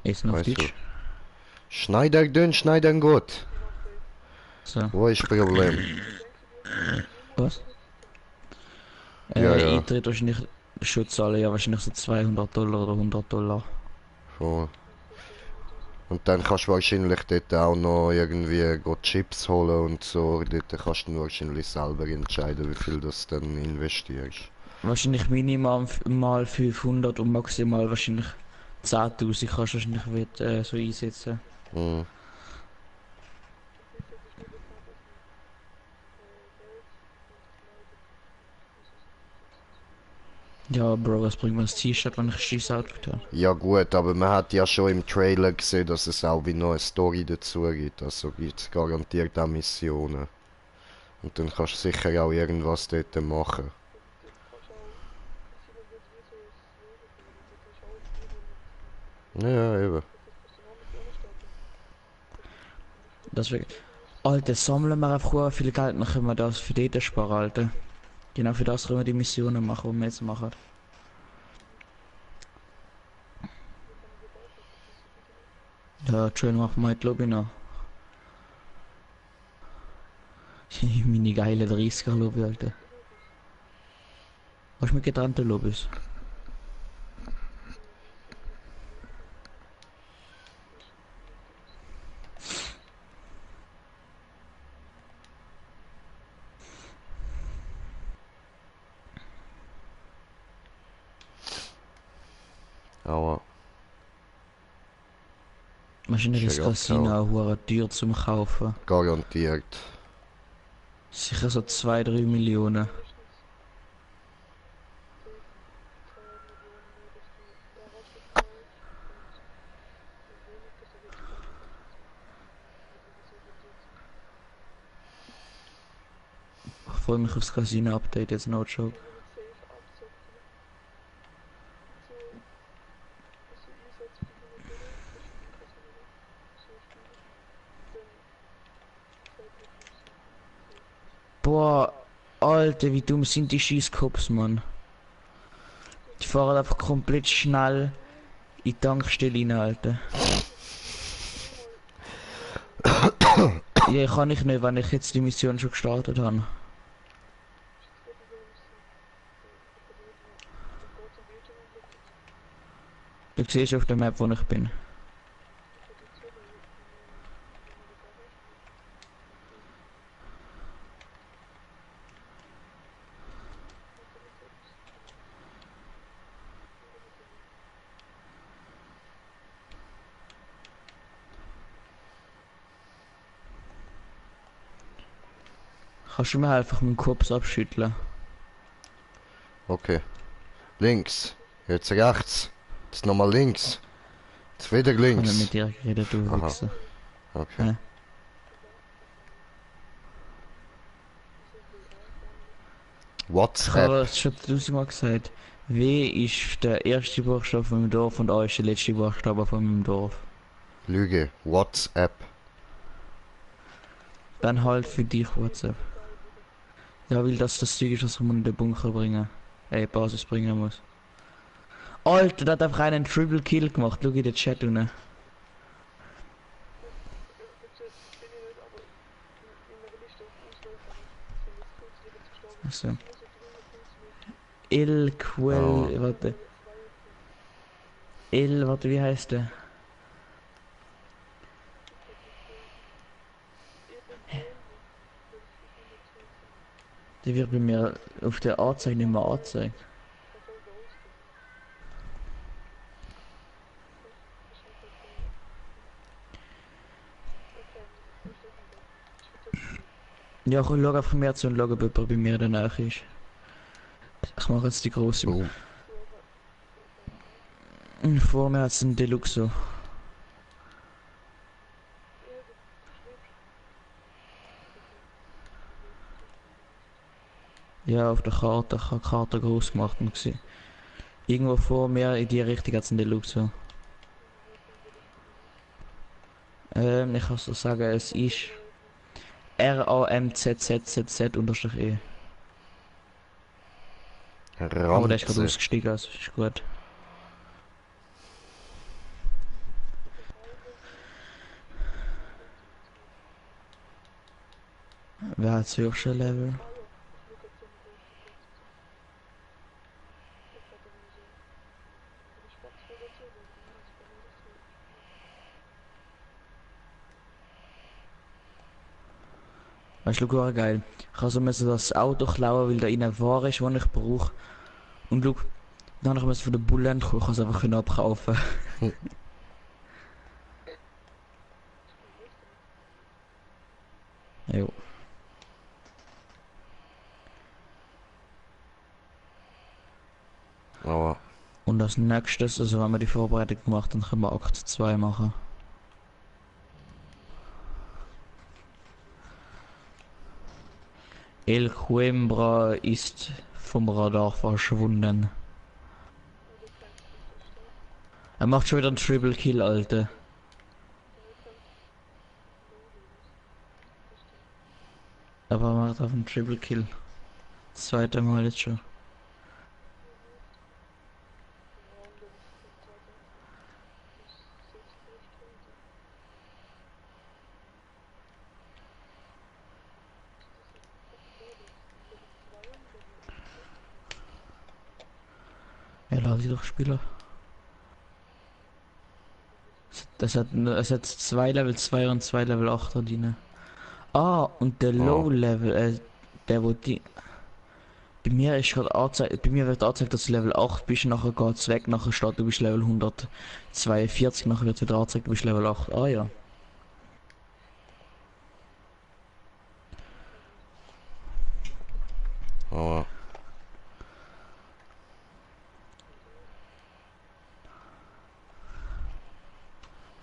Ist noch auf Weißt du? Deutsch? Schneider dünn, schneiden gut. So, Wo ist das Problem? was? Ja, ja. Eintritt wahrscheinlich schon zahlen, ja, wahrscheinlich so 200 Dollar oder 100 Dollar. Voll. Und dann kannst du wahrscheinlich dort auch noch irgendwie Chips holen und so. Dort kannst du dann wahrscheinlich selber entscheiden, wie viel du dann investierst. Wahrscheinlich minimal mal 500 und maximal wahrscheinlich 10.000 kannst du wahrscheinlich so einsetzen. Mhm. Ja, Bro, was bringt mir das T-Shirt, wenn ich ein scheiß Outfit habe? Ja gut, aber man hat ja schon im Trailer gesehen, dass es auch wie noch eine Story dazu gibt. Also gibt es garantiert auch Missionen. Und dann kannst du sicher auch irgendwas dort machen. Ja, ja, eben. Deswegen. Alter, sammeln wir einfach sehr viel Geld, dann können wir das für die sparen, Alter. Genau für das können wir die Missionen machen, die wir jetzt machen. Ja, schön machen wir die Lobby noch. Meine geile 30er Lobby, Alter. Was mit getrennte Lobbys? Aber Wahrscheinlich ist das ja Casino abgehauen. auch hure teuer zum Kaufen. Garantiert. Sicher so 2-3 Millionen. Ich freue mich aufs Casino-Update, jetzt no joke. Boah, Alter, wie dumm sind die Schießcops, Mann. Die fahren einfach komplett schnell in die Tankstelle rein, Alter. Ja, kann ich nicht, wenn ich jetzt die Mission schon gestartet habe. Du siehst auf der Map, wo ich bin. Kannst du mir einfach meinen Kopf abschütteln? Okay. Links. Jetzt rechts. Jetzt nochmal links. Jetzt wieder Ich habe nicht links. mit dir geredet, du Aha. Wichser. Okay. Ja. Ich WhatsApp. habe es schon tausendmal gesagt. W ist der erste Buchstabe von meinem Dorf und A ist der letzte Buchstabe von meinem Dorf. Lüge. WhatsApp. Dann halt für dich WhatsApp. Ja, weil das Zeug ist, was ich in den Bunker bringen. Basis bringen muss. Alter, der hat einfach einen Triple Kill gemacht. Schau in den Chat unten. Also. Oh. Warte. Warte, wie heißt der? Der wird bei mir auf der Anzeige nicht mehr angezeigt. Ja, komm, schau einfach mehr zu und schau, ob jemand bei mir danach ist. Ich mache jetzt die große. Oh. Vor mir hat es einen Deluxo. Ja, auf der Karte. Ich habe die Karte groß gemacht und gesehen. Irgendwo vor mir in die Richtung hat es einen Deluxo. Ich kann so sagen, es ist RAMZZZZ_E. Aber der ist gerade Ranze. ausgestiegen, also ist gut. Wer hat das höchste Level? Weißt du, schau, geil. Ich kann so müssen das Auto klauen, weil da innen Ware ist, was ich brauche. Und schau, dann habe ich von der Bullen kommen, ich kann es einfach abkaufen. Jo. Aber Und das nächste, also wenn wir die Vorbereitung gemacht, dann können wir Akt 2 machen. El Coimbra ist vom Radar verschwunden. Er macht schon wieder einen Triple Kill, Alter. Aber er macht auf einen Triple Kill. Das zweite Mal jetzt schon. Ja, lade ich doch Spieler. Es hat zwei Level 2 und zwei Level 8 Diener. Ah, und der oh, Low Level, der wo die. Bei mir ist gerade angezeigt, bei mir wird angezeigt, dass du Level 8 bist, nachher geht's weg, nachher steht du bist Level 142, nachher wird wieder angezeigt, du bist Level 8. Ah ja. aber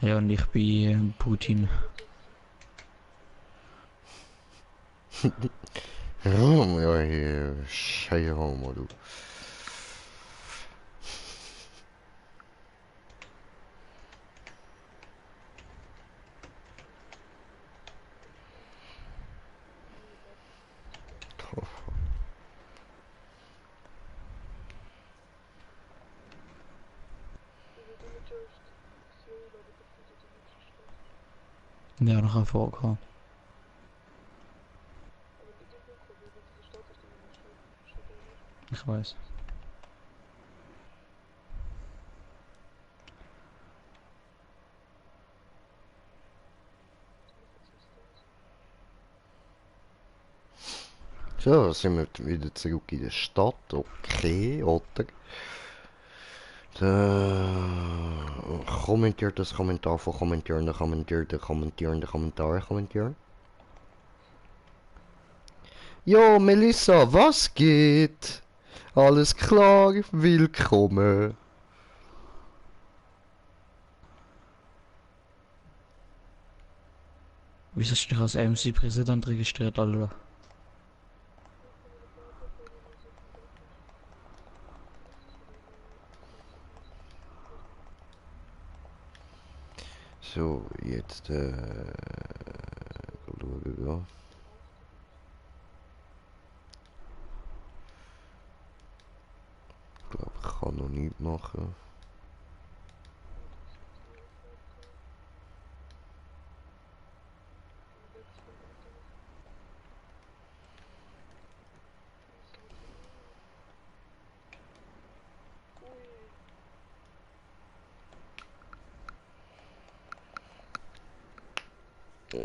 Ja, und ich bin Putin. ja, hier, scheiße Homo, du. Ja, noch hervorgekommen. Ich weiß. So, sind wir wieder zurück in der Stadt, okay, oder? Kommentiert das Kommentar von kommentierende, kommentierte, kommentierende, Kommentare, kommentieren. Jo, Melissa, was geht? Alles klar, willkommen. Wieso hast du dich als MC-Präsident registriert, Alter? So, jetzt, schauen. Ich glaube, ich kann noch nichts machen.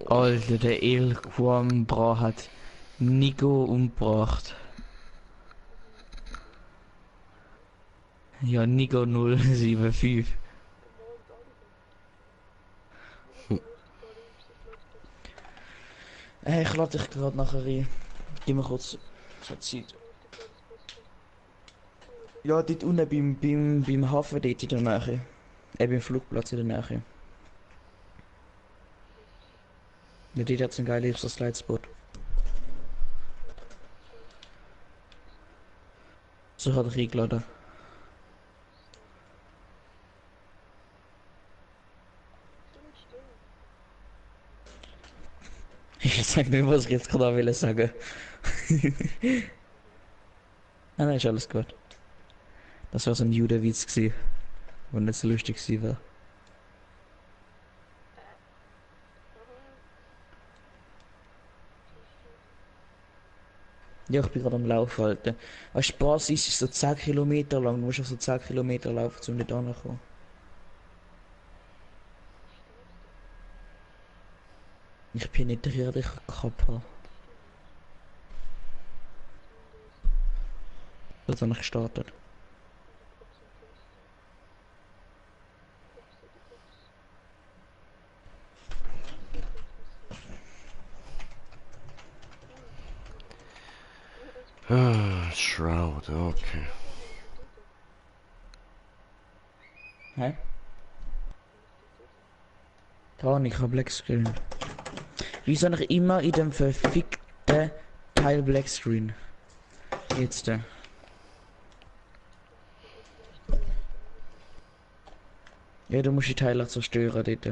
Alter, der El Coimbra hat Nico umgebracht. Ja, Nico 075. Ich lade dich gerade nachher rein. Gib mir kurz Zeit. Ja, dort unten beim Hafen dort in der Nähe. Beim Flugplatz in der Nähe. Ja, dort hat's einen geilen Slidespot. So hat er eingeladen. Ich sag nicht, was ich jetzt gerade will sagen. Nein, ist alles gut. Das war so ein Judenwitz gewesen, der nicht so lustig gewesen war. Ja, ich bin gerade am Laufen, Alter. Weißt du, die Basis ist so 10 Kilometer lang, du musst auf so 10 Kilometer laufen, um nicht anzukommen. Ich penetriere dich, Kappa. Das habe ich gestartet. Shroud, okay. Hä? Da ich hab Black Screen. Wieso noch immer in dem verfickten Teil Black Screen? Jetzt da. Ja, du musst die Teile zerstören dort.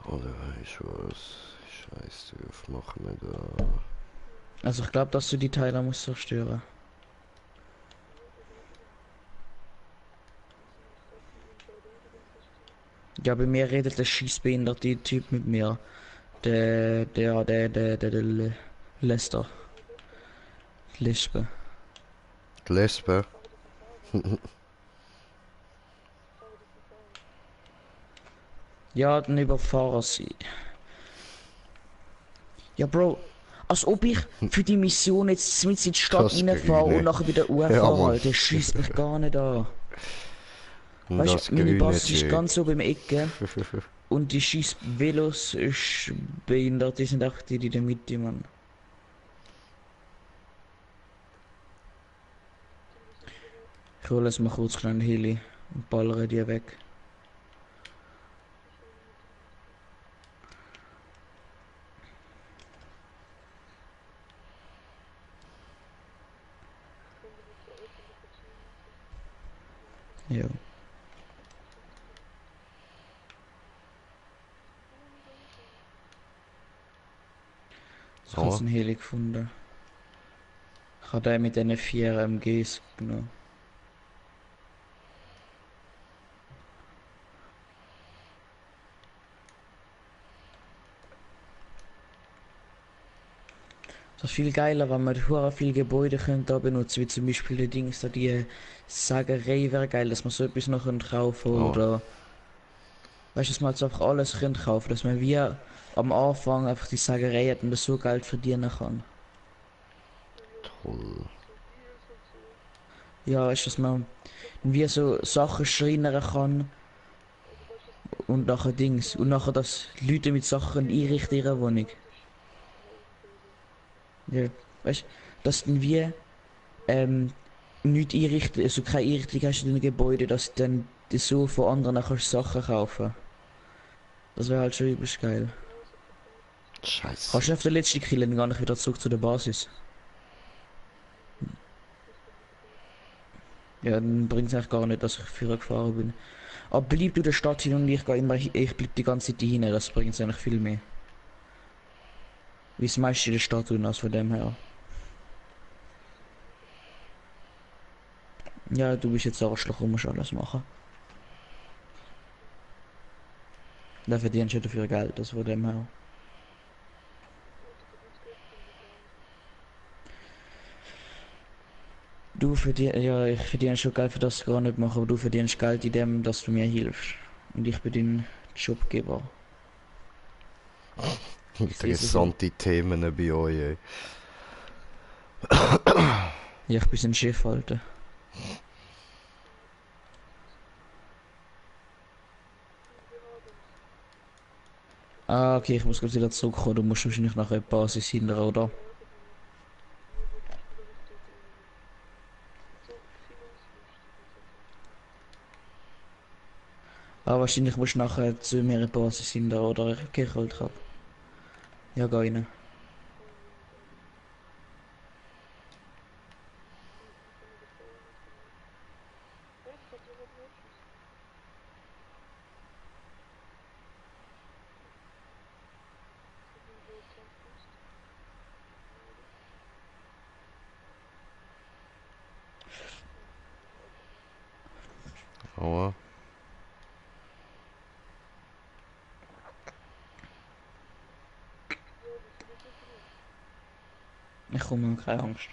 Oder weißt du was? Scheiß drauf, machen wir da. Also ich glaube, dass du die Teile musst zerstören. Ja, bei mir redet der schießbehinderte Typ mit mir. Der Lester. Lesbe. Die Lesbe? Ja, dann überfahren sie. Ja, Bro. Als ob ich für die Mission jetzt mit in die Stadt Das reinfahre Grüne. und nachher wieder Ja, hochfahre, Mann. Alter. Schießt mich gar nicht an. Und Weißt das du, meine grüne Basis ist Jack. ganz oben im Ecke. Und die scheiß Velos ist behindert, die sind auch die in der Mitte, Mann. Ich hole es mal kurz schnell einen Heli und ballere die weg. Ja. Ich habe So. einen Heli gefunden. Ich habe den mit diesen 4 MGs genommen. Das ist viel geiler, wenn man hure viele Gebäude könnte da benutzen, wie zum Beispiel die Dings da, die Sägerei wäre geil, dass man so etwas noch kaufen Oh. oder weißt du, dass man jetzt einfach alles könnte kaufen, dass man wie am Anfang einfach die Sägerei hat und das so Geld verdienen kann. Toll. Ja, weißt du, dass man wie so Sachen schreinern kann und nachher Dings und nachher dass Leute mit Sachen einrichten in ihrer Wohnung. Ja, weißt du, dass dann wie nicht einrichten, also keine Einrichtung hast in den Gebäude, dass dann die so von anderen kannst Sachen kaufen. Das wäre halt schon übelst geil. Scheiße. Kannst du auf den letzten killen, gar nicht wieder zurück zu der Basis. Ja, dann bringt es eigentlich gar nicht, dass ich früher gefahren bin. Aber bleib du der Stadt hin und ich gehe immer, ich bleib die ganze Zeit hin, das bringt es eigentlich viel mehr. Wie es meiste in der Stadt tun, als von dem her. Ja, du bist jetzt Arschloch und musst alles machen. Da verdienst du dafür Geld, das von dem her. Du verdienst, ja, ich verdiene schon Geld für das ich gar nicht mache, aber du verdienst Geld in dem, dass du mir hilfst. Und ich bin dein Jobgeber. Interessante Themen bei euch, ey. Ja, ich bin ein Chef, Alter. Ah, okay, ich muss kurz wieder zurückkommen. Du musst wahrscheinlich nach der Basis hinter, oder? Ah, wahrscheinlich musst du nachher zu mir Basis hinter, oder? Ich geh halt ab. Ja, geh rein. Aber Ich komme, keine Angst.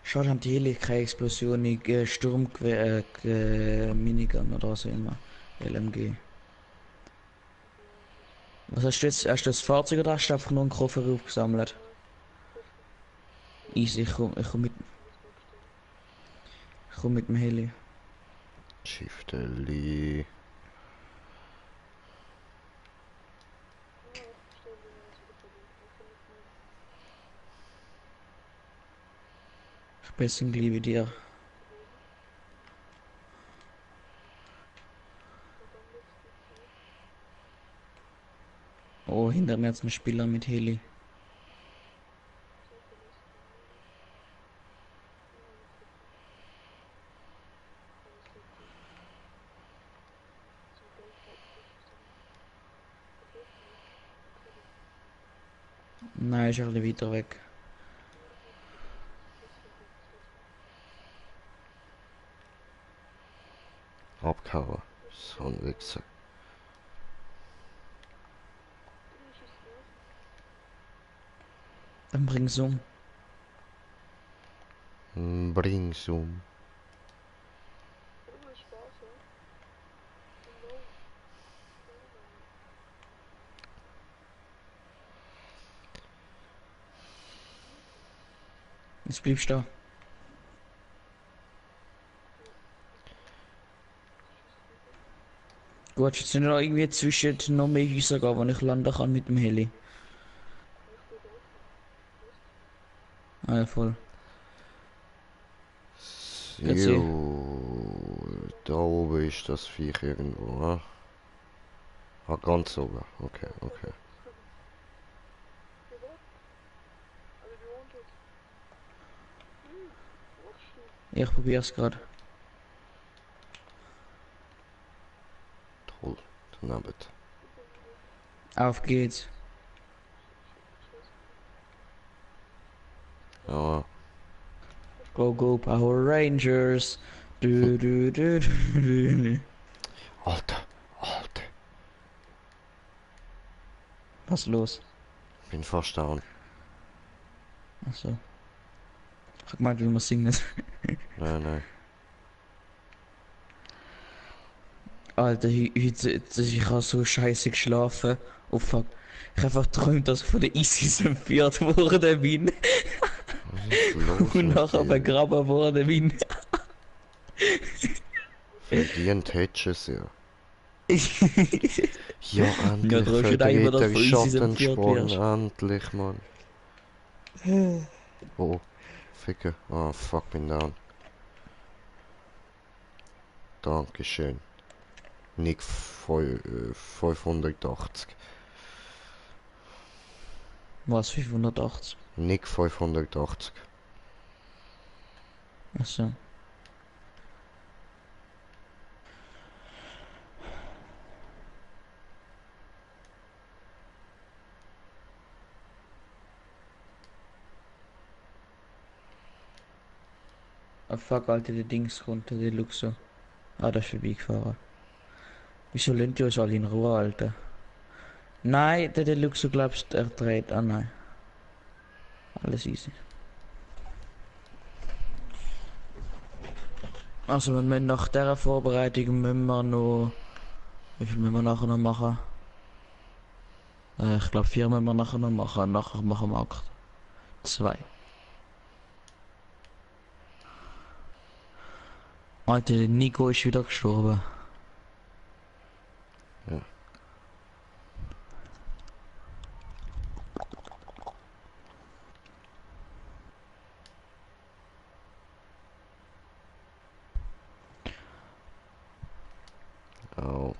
Schade, haben die Heli keine Explosion, Sturmgewehr, Minigun oder was auch immer. LMG. Was hast du jetzt? Hast du das Fahrzeug oder hast du einfach nur einen Koffer aufgesammelt? Easy, ich komm mit dem Heli. Shift L. Spessing liebe dir. Oh, hinter mir jetzt ein Spieler mit Heli. Nein, ist ein bisschen weiter weg. Abgehauen. So ein Wichser. Dann bring's um. Bring's um. Jetzt bleibst du da. Gut, jetzt sind noch irgendwie zwischen noch mehr Häuser gehen, wo ich landen kann mit dem Heli. Ah ja, voll. Grüezi. Jo, da oben ist das Viech irgendwo, ne? Ah, ganz oben. Okay, okay. Ich probier's gerade. Toll. Daneben. Auf geht's. Ja, Go, go, Power Rangers. Du, du, du, du, du. Alter, Alter. Was ist los? Bin fast down. Achso. Ich hab gemeint, wie man singen. Nein, nein. Alter, heute, ich habe so scheiße geschlafen. Oh fuck. Ich hab einfach geträumt, dass ich von der ISIS entführt worden bin. Was ist los Und mit nachher dir? begraben worden bin. Verdient hättest du es ja. Ja, Ja, endlich du hast ja gedacht, dass verdient du der von ISIS entführt Schattensprung. wirst. Endlich, Mann. Oh, Ficke. Ah, fuck, bin down. Dankeschön. Nick 580. Was, 580? Nick 580. Achso. Ah fuck, Alter, der Dings runter, der Luxo. Ah, das ist vorbeigefahren. Wieso lehnt ihr euch alle in Ruhe, Alter? Nein, der Luxo glaubst, er dreht. Ah nein. Alles easy. Also wir müssen nach dieser Vorbereitung müssen wir noch... Wie viel müssen wir nachher noch machen? Ich glaube 4 müssen wir nachher noch machen. Nachher machen wir Akt 2. Alter, der Nico ist wieder gestorben. Ja. Oh.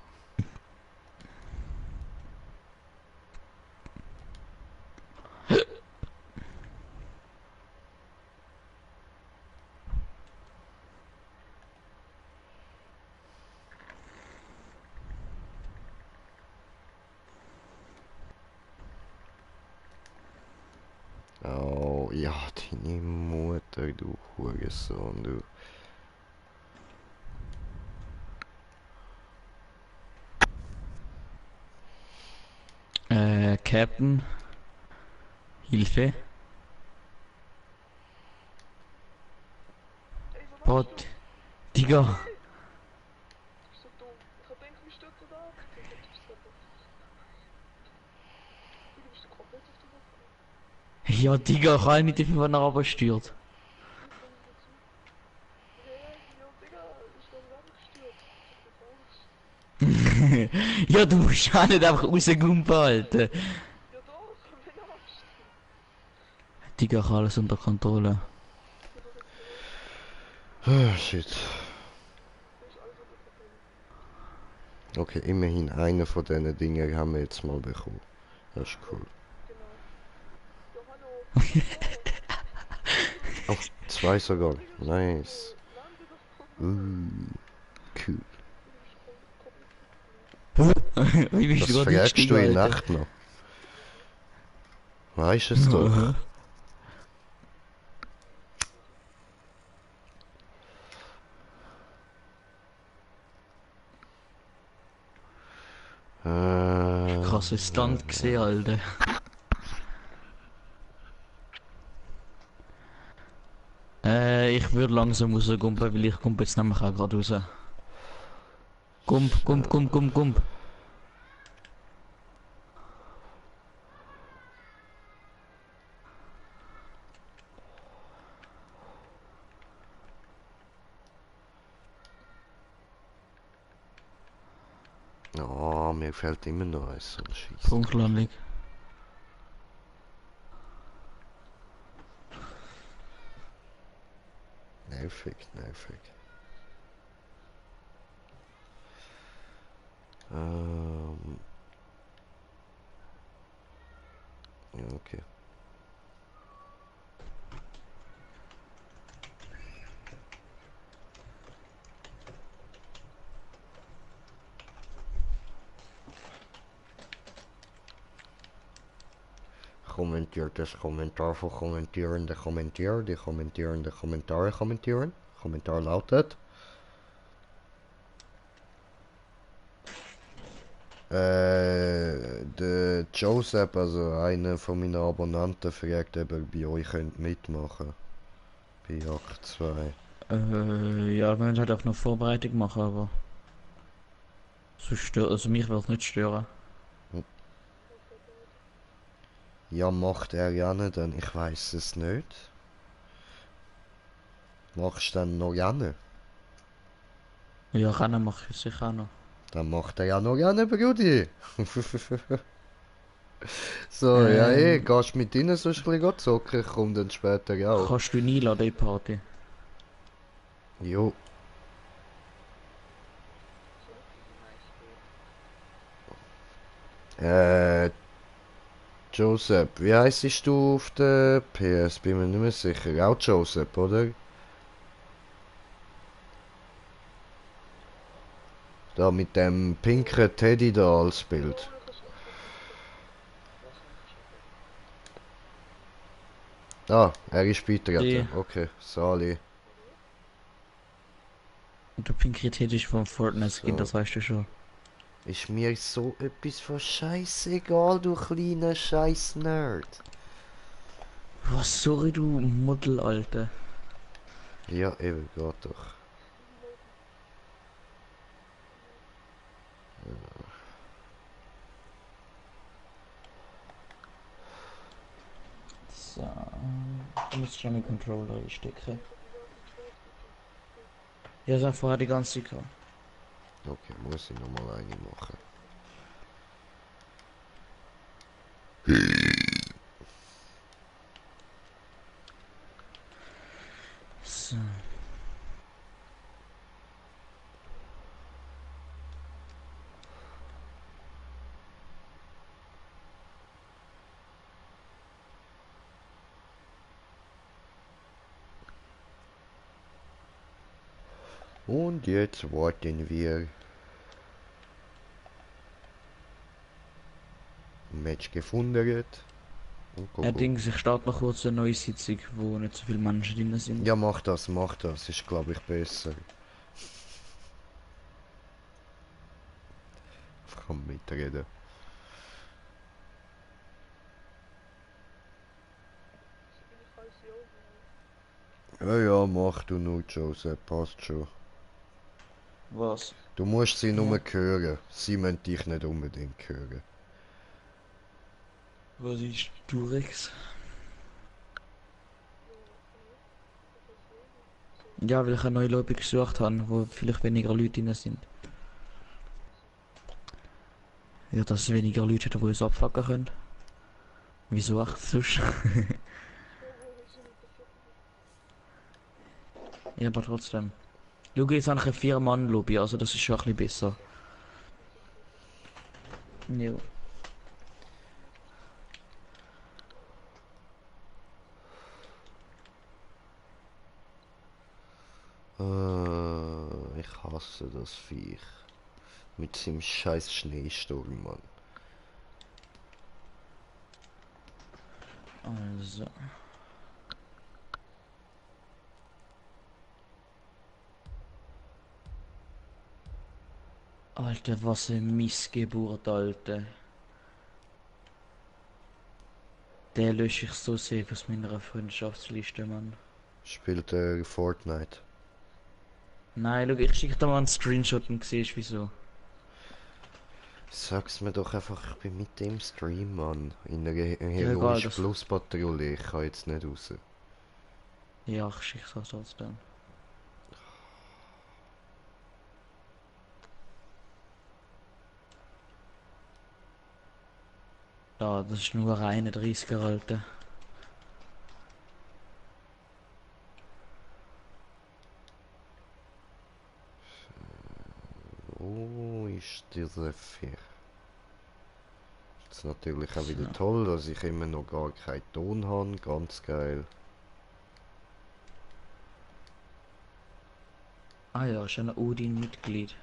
Oh, ja, deine Mutter, du Hurensohn, du. Captain. Hilfe. Bot. Digga. So dumm. Ich hab gedacht, wie steht da aktiv? Du bist komplett auf der Waffe. Ja, Digga, ich habe nicht einfach nach oben gesteuert. Ja, Digga, ich bin weggestellt. Ja, du musst auch nicht einfach rausgumpen, Alter. Ja doch, wenn Angst. Die gehen alles unter Kontrolle. Shit. Das ist alles unter Kontrolle. Okay, immerhin einer von diesen Dingen haben wir jetzt mal bekommen. Das ist cool. Genau. Ja, hallo. Oh, 2 sogar. Nice. Lande doch mal. Cool. Wie bist Das du gerade fragst du eingestiegen, in Alter? Nacht noch. Weißt es doch. Aha. Krasser Stunt gesehen, Alter. Ich würde langsam rausgumpen, weil ich kumpe jetzt nämlich auch gerade raus. Gump. Oh, mir fällt immer noch eins. So ein Scheiß. Punktlandung. Nervig. Ja, okay. Kommentiert das Kommentar von kommentierende Kommentier, die kommentierende Kommentare kommentieren. Kommentar lautet. Der Joseph, also einer von meinen Abonnenten, fragt, ob er bei euch könnt mitmachen. Bei Jagd 2. Ja, wir müssen halt auch noch Vorbereitung machen, aber... So stört, also mich will es nicht stören. Ja, macht er ja nicht, denn ich weiß es nicht. Machst du dann noch gerne? Ja, Rennen mache ich sicher auch noch. Dann macht er ja noch gerne, Brudi. So, ja gehst mit ihnen so ein bisschen zocken, ich komm dann später auch. Kannst du ihn einladen in die Party? Jo. Joseph, wie heisst du auf der PS? Bin mir nicht mehr sicher. Auch Joseph, oder? Da mit dem pinken Teddy da als Bild. Ah, er ist beigetreten. Die. Okay, Sali. Und du Pinkrität ist vom Fortnite-Skin, So. das weißt du schon. Ist mir so etwas von scheißegal, du kleiner Scheiß-Nerd. Was, sorry, du Muddel, Alter. Ja, eben, geht doch. So. Du musst schon den Controller einstecken. Ja, das war vorher die ganze Zeit gehabt. Okay, muss ich nochmal eine machen. So. Und jetzt warten wir. Match gefunden. Und gucken. Allerdings, ich starte noch kurz eine neue Sitzung, wo nicht so viele Menschen drin sind. Ja, mach das. Ist, glaube ich, besser. Ich kann mitreden. Ja, mach du nur, Joseph. Passt schon. Was? Du musst sie nur Ja. hören. Sie müssen dich nicht unbedingt hören. Was ist Durex? Ja, weil ich eine neue Lobby gesucht habe, wo vielleicht weniger Leute drin sind. Ja, dass es weniger Leute hätten, die uns abfucken können. Wieso echt sonst? Ja, wo wir sind interessiert mich. Ja, aber trotzdem. Schau, jetzt habe ich eine 4-Mann-Lobby, also das ist schon ein bisschen besser. Ja. Ich hasse das Viech. Mit seinem scheiß Schneesturm, Mann. Also. Alter, was eine Missgeburt, Alter. Den lösche ich so sehr aus meiner Freundschaftsliste, Mann. Spielt Fortnite. Nein, schau, ich schicke dir mal einen Screenshot und siehst wieso. Sag's mir doch einfach, ich bin mit dem Stream, Mann. In einer Ja, egal, heroischen das. Flusspatrouille. Ich kann jetzt nicht raus. Ja, ich schicke es trotzdem. Da, das ist nur ein 31er, Alter. Oh, ist dieser Viech. Das ist natürlich auch So. wieder toll, dass ich immer noch gar keinen Ton habe. Ganz geil. Ah ja, ist ein Odin-Mitglied.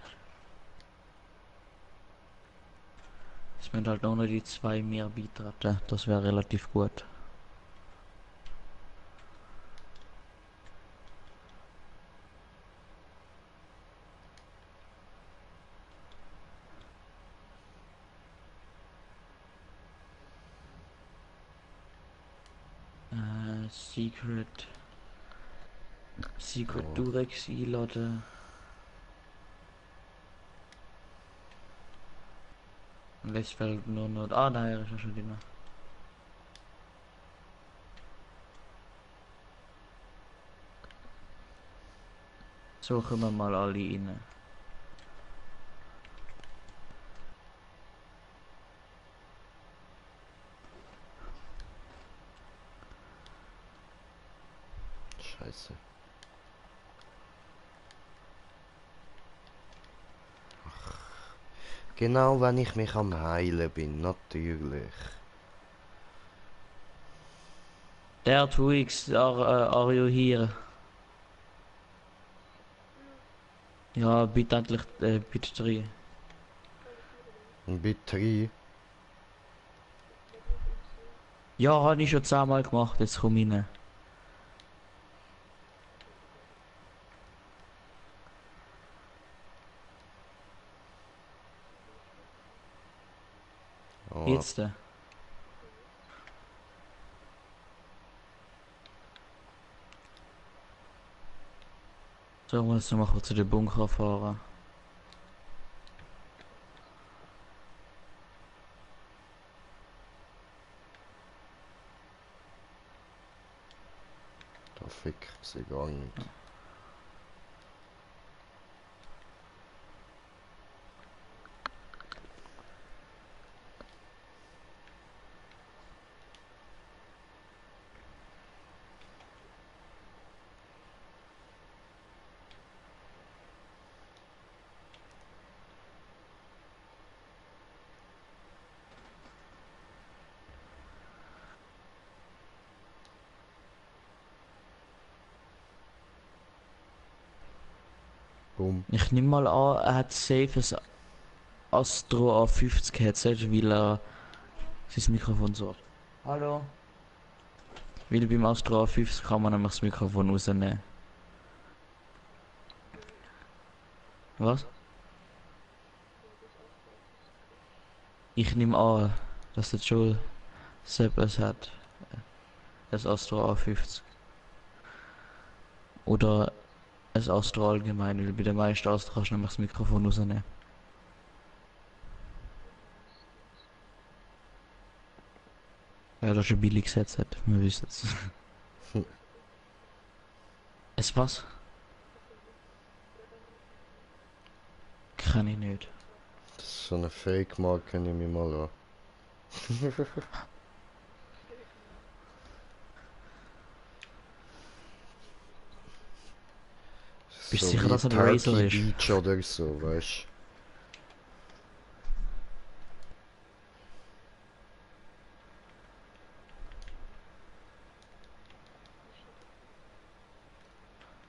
Es müssen halt auch noch die 2 mehr beitreten. Das wäre relativ gut. Secret. Secret Oh. Durex einladen. Und es fällt nur noch. Ah, nein, er ist ja schon drin. So kommen wir mal alle rein. Scheiße. Genau, wenn ich mich am Heilen bin, natürlich. Der 2x, are you here? Ja, bitte endlich, bitte 3. Alle vier oder was? Ein Betrieb. Bei dir bin ich so. Ja, habe ich schon 10-mal gemacht, jetzt komm rein. Oh, Jetzt. Ja, jetzt. So, ich muss noch mal kurz zu den Bunker fahren. da fickt sie gar nicht. Boom. Ich nehme mal an, er hat safe ein Astro A50 Headset, weil er sein Mikrofon so. Hallo? Weil beim Astro A50 kann man nämlich das Mikrofon rausnehmen. Was? Ja, das Astro A50 kann. Ich nehme an, dass der Joel selbst es hat. Das Astro A50. Oder ein Astro allgemein, weil bei den meisten Astro kannst du nämlich das Mikrofon rausnehmen. Meistens. Ja, das ist ein billiges Headset, wir wissen es. Was hat der? Es was? Was hat der? Oder dein Mikrofon? Kann ich nicht. Das So eine Fake-Marke nehme ich mal an. Bist du So sicher, wie dass er der Turkey Razer ist? Beach oder so, weißt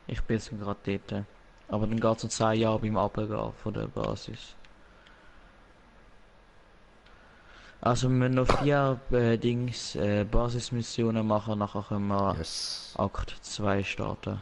Ich bin jetzt gerade dort. Aber dann geht so 10 Jahre beim Abgehen von der Basis. Also wir müssen noch 4 Basismissionen machen, nachher können du? wir Yes. Akt 2 starten.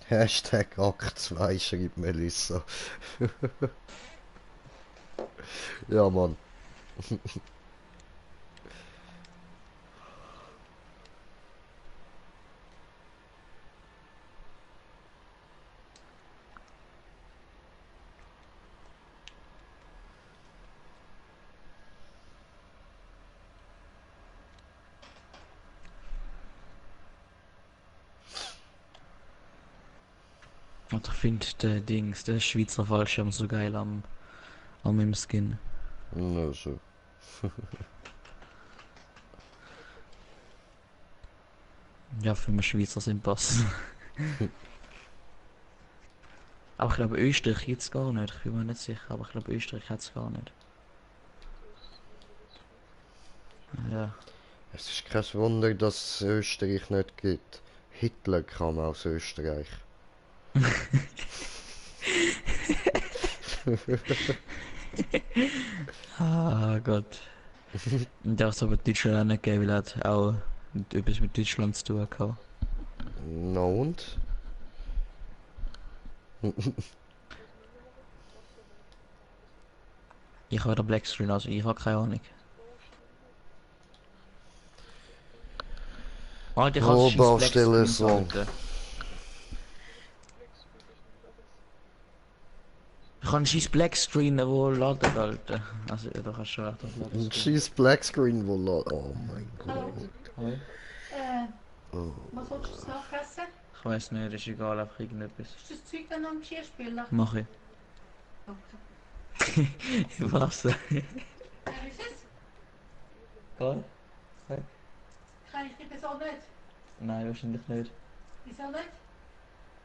Hashtag Akt 2 schreibt Melissa. Ja, Mann. Und ich finde der Schweizer Fallschirm so geil am im Skin. Na so. Ja, für mich Schweizer sind passen. Aber ich glaube Österreich jetzt gar nicht. Ich bin mir nicht sicher, aber ich glaube Österreich hat es gar nicht. Ja. Es ist kein Wunder, dass es Österreich nicht gibt. Hitler kam aus Österreich. Ah Gott. Und das aber Deutschland auch nicht gegeben, weil er hat auch etwas mit Deutschland zu tun gehabt. Na und? Ich habe den Blackscreen, also ich habe keine Ahnung. Alter, ich Oh, hasse scheiß Baustelle Blackscreens, so. Alter. Ich kann scheiß Blackscreen, wo laden, Alter. Also, ja, da kannst du schon recht auf laden. Scheiß Blackscreen, wo Oh mein Hallo. Gott. Hoi. Oh. Was willst du noch essen? Ich weiß nicht, ist egal, einfach irgendetwas. Ist das Zeug dann am Geschirrspüler? Mach ich. Okay. Was? Wer ist es? Was? Kann ich die Person nicht? Nein, wahrscheinlich nicht. Wieso nicht?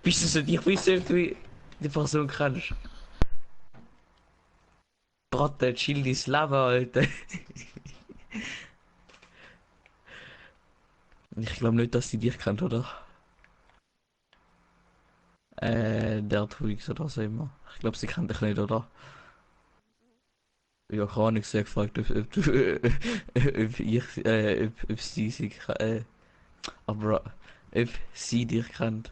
Bist du so, ich weiß nicht, ob du die Person kennst. Bratte, chill dein Leben, Alter. Ich glaube nicht, dass sie dich kennt, oder? Der Twix oder so immer. Ich glaube, sie kennt dich nicht, oder? Ja, keine Ahnung, sie hat gefragt, ob du, ob sie sich, aber ob sie dich kennt.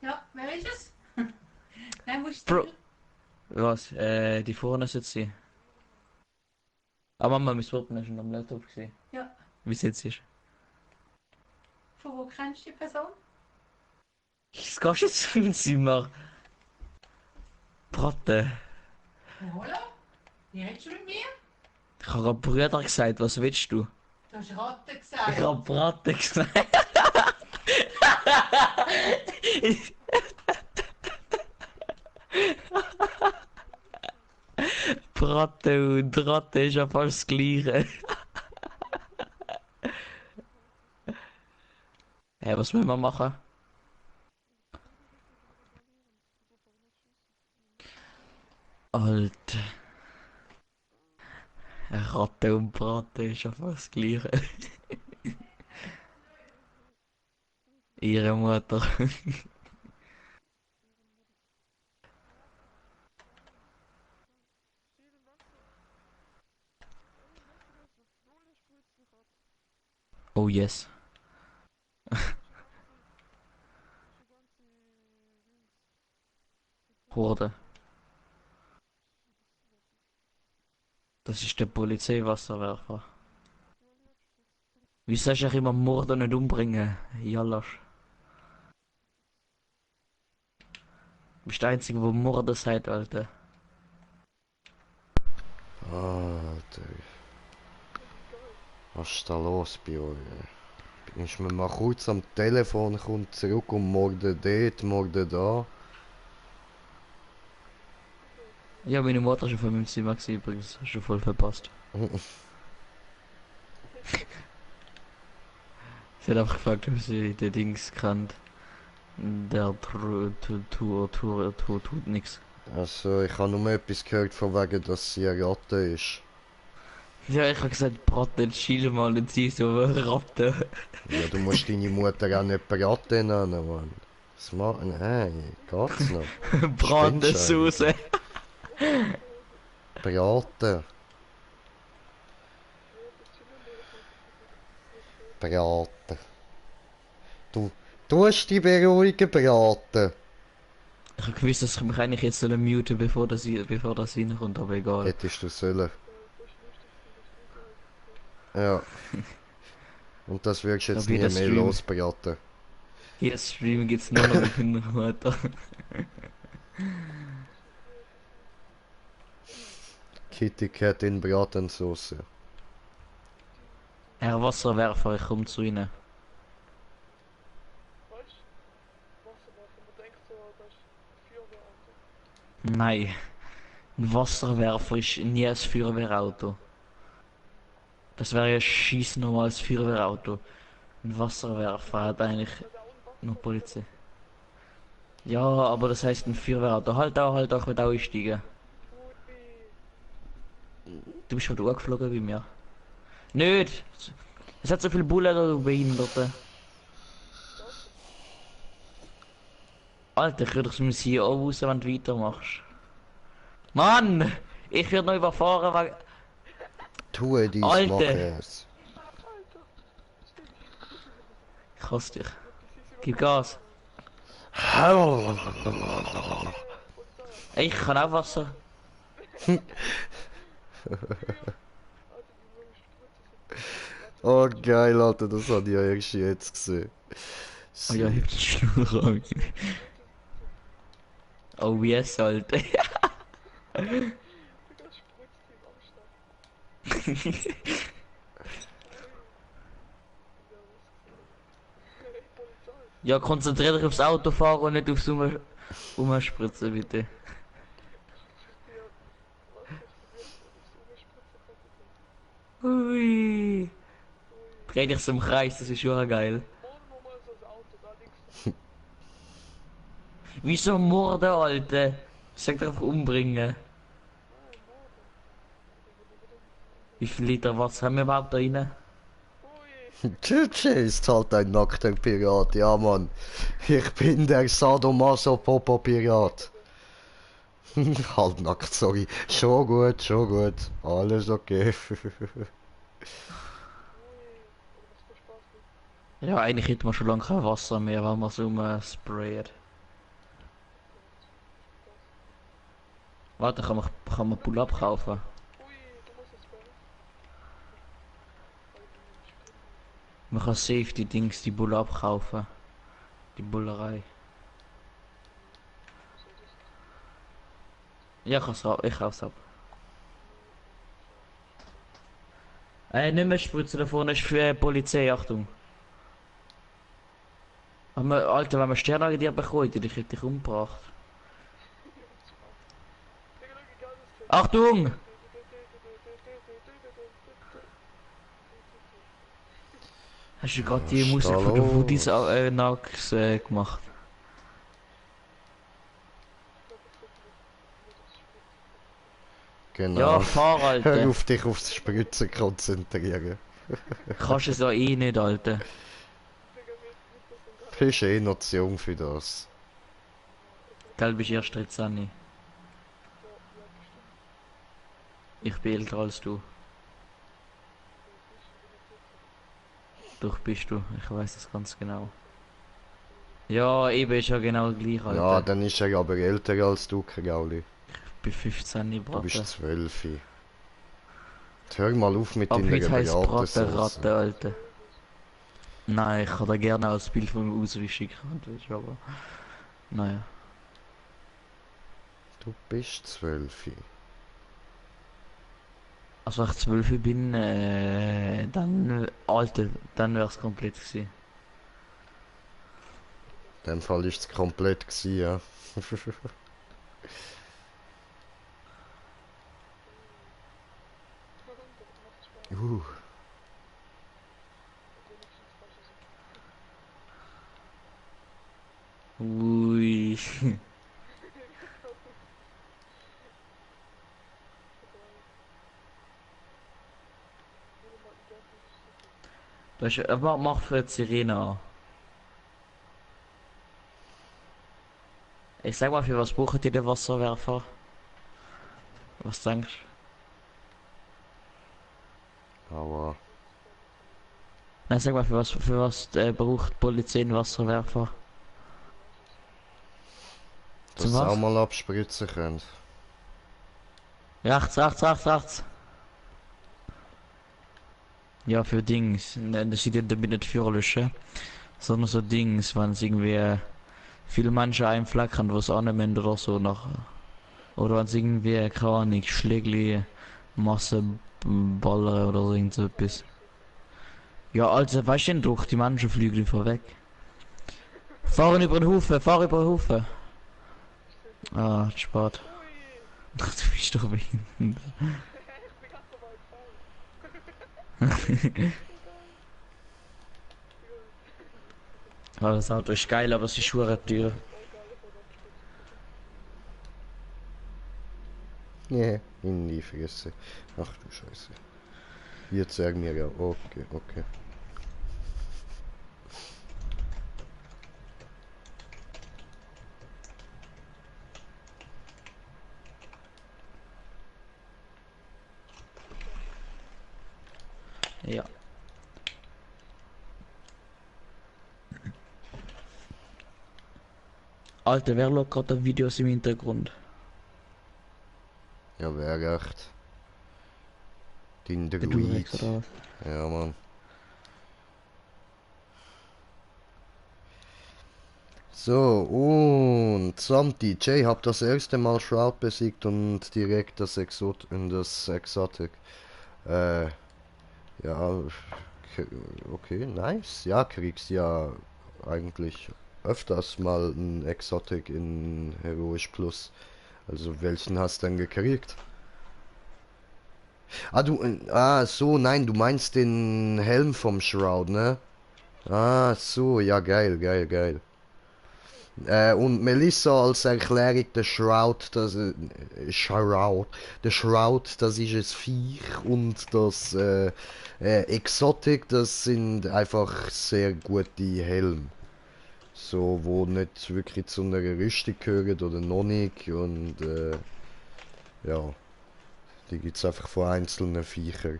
Ja, wer ist es? Nein, musst Bro. du. Was? Die vorne sitzt sie. Ah, Mama, mein Wort ist schon am Laptop gesehen. Ja. Wie sitzt sie? Von wo kennst du die Person? Was gehst du jetzt im Zimmer? Bratte. Hallo? Wie redest du mit mir? Ich habe gerade Brüder gesagt, was willst du? Du hast Ratte Ich gesagt. habe Bratte gesagt. Bratte und Ratte ist ja fast das Gleiche. Hey, was wollen wir machen? Alter. Ratte und Bratte ist ja fast das Gleiche. Ihre Mutter. Oh yes. Horde. Das ist der Polizeiwasserwerfer. Wie soll ich auch immer morden und nicht umbringen? Jallasch. Du bist der Einzige, wo Morde seid, Alter. Alter, was ist da los bei euch? Ist mir mal kurz am Telefon, kommt zurück und morgen dort, morgen da. Ja, meine Mutter ist schon von meinem Zimmer gewesen, übrigens. Hast du voll verpasst. Sie hat einfach gefragt, ob sie den Dings kennt. Der tut nix. Also, ich habe nur etwas gehört von wegen, dass sie eine Ratte ist. Ja, ich hab gesagt, Braten, chill mal und sie so Ratte. Ja, du musst deine Mutter auch nicht Ratte nennen, Mann. Was machen? Hey, geht's noch? Bratensauce. Braten. Braten. Du hast die beruhigen Braten. Ich hab gewusst, dass ich mich eigentlich jetzt muten bevor das reinkommt, aber egal. Hättest du sollen. Ja. Und das wirst du jetzt Aber nie jeder mehr Stream- losbraten. Hier Stream gibt's nur noch mit meiner Mutter. Kitty Cat in Bratensauce. Herr Wasserwerfer, ich komm zu Ihnen. Weißt du? Wasserwerfer, man denkt so, das ist Feuerwehrauto. Nein. Ein Wasserwerfer ist nie ein Feuerwehrauto. Das wäre ja scheiß normales Feuerwehrauto. Ein Wasserwerfer hat eigentlich nur Polizei. Ja, aber das heißt ein Feuerwehrauto. Halt auch, ich will auch einsteigen. Du bist gerade angeflogen bei mir. Nicht! Es hat so viel Bullen da, du Behinderte. Alter, ich würde es mir hier auch raus, wenn du weitermachst. Mann! Ich werde noch überfahren, weil... Tue dies, Alter. mache es. Ich hasse dich. Gib Gas. Ey, ich kann auch Wasser. Oh geil, Alter, das habe ich ja erst jetzt gesehen. Oh ja, heb die Schnur an. Oh yes, Alter. Das spritzt ihm am Start. Polizei. Ja, konzentrier dich aufs Autofahren und nicht aufs Umspritzen, bitte. Ja, was ich probiert, das Umspritzen Ui. Dreh dich so im Kreis, das ist schon geil. Morgen mal so das Auto, da links. Wieso Morde, Alter? Sag doch einfach umbringen. Wie viel Liter Wasser haben wir überhaupt da rein? Ui, Tschüss, ist halt ein nackter Pirat, ja Mann. Ich bin der Sadomaso-Popo-Pirat. Halbnackt, sorry. Schon gut, alles okay. aber das ist der Spaß nicht. Ja, eigentlich hätten wir schon lange kein Wasser mehr, weil wir so sprayen. Warte, kann man Pull-up kaufen? Ui, du musst jetzt bei. Man kann safe die Dings, die Pull-up kaufen. Die Bullerei. Ja, ich kauf's ab. Nicht mehr spritzen da vorne ist für Polizei, Achtung. Alter, wenn man Sterne dir bekommt, ich hätte dich umgebracht. Achtung! Hast du gerade die Was ist Musik da von der los? Woodies Nax gemacht? Genau. Ja, fahr, Hör Alter. auf dich aufs Spritzen konzentrieren. Kannst es ja eh nicht, Alter. Du bist eh noch zu jung für das. Gell, bist erst 13. Ich bin älter als du. Doch bist du, ich weiß das ganz genau. Ja, eben ist ja genau gleich, Alter. Ja, dann ist er aber älter als du, Gauli. Ich bin 15, Du Bratte. bist 12. Hör mal auf mit Ab deiner heute heisst Bratte Bratensauce. Ratte, Alter. Nein, ich kann da gerne auch das Bild von meinem Ausweis schicken, wenn du willst, aber... Naja. Du bist 12. Also wenn ich 12 bin, dann... Alter, dann wär's komplett gewesen. In dem Fall ist es komplett gewesen, ja. Das macht Spaß. uh, Ui. Das ist, mach für die Sirene an. Ich sag mal, für was braucht ihr den Wasserwerfer? Was denkst aber du? Nein, sag mal, für was braucht die Polizei einen Wasserwerfer? dass Zum ihr auch was? mal abspritzen könnt. Rechts, rechts, rechts, rechts. Ja, für Dings. Nein, das sieht ja damit nicht für löschen. Sondern so Dings, wenn es irgendwie viele Menschen einen Fleck haben, was annehmen oder so nach. Oder wenn es irgendwie, keine Ahnung, Schlägli, Masse, Baller oder so irgend so etwas. Ja, also, weißt du den Druck, die Menschen fliegen einfach weg. Fahren über den Hufen, fahr über den Hufen. Ah, spät. Ui! Du bist doch behindert. Ich bin ganz normal gefallen. Ah, das Auto ist geil, aber es ist schwer teuer. Nee, in die Fresse. Ach du Scheiße. Jetzt sagen wir ja, okay, okay. Ja. Alter, wer schaut gerade Videos im Hintergrund? Ja, wäre recht. Den Der Druid. Durex oder was? Ja, Mann. So, und Samti, Jay, hab das erste Mal Shroud besiegt und direkt das Exotic. Äh, ja, okay, nice. Ja, kriegst ja eigentlich öfters mal ein Exotic in Heroisch Plus. Also welchen hast du denn gekriegt? So, nein, du meinst den Helm vom Shroud, ne? Ah, so, ja, geil, geil, geil. Und Melissa als Erklärung, der Shroud, das ist ein Viech und das Exotic, das sind einfach sehr gute Helme. So, wo nicht wirklich zu einer Rüstung gehören oder noch nicht und ja, die gibt's einfach von einzelnen Viechern.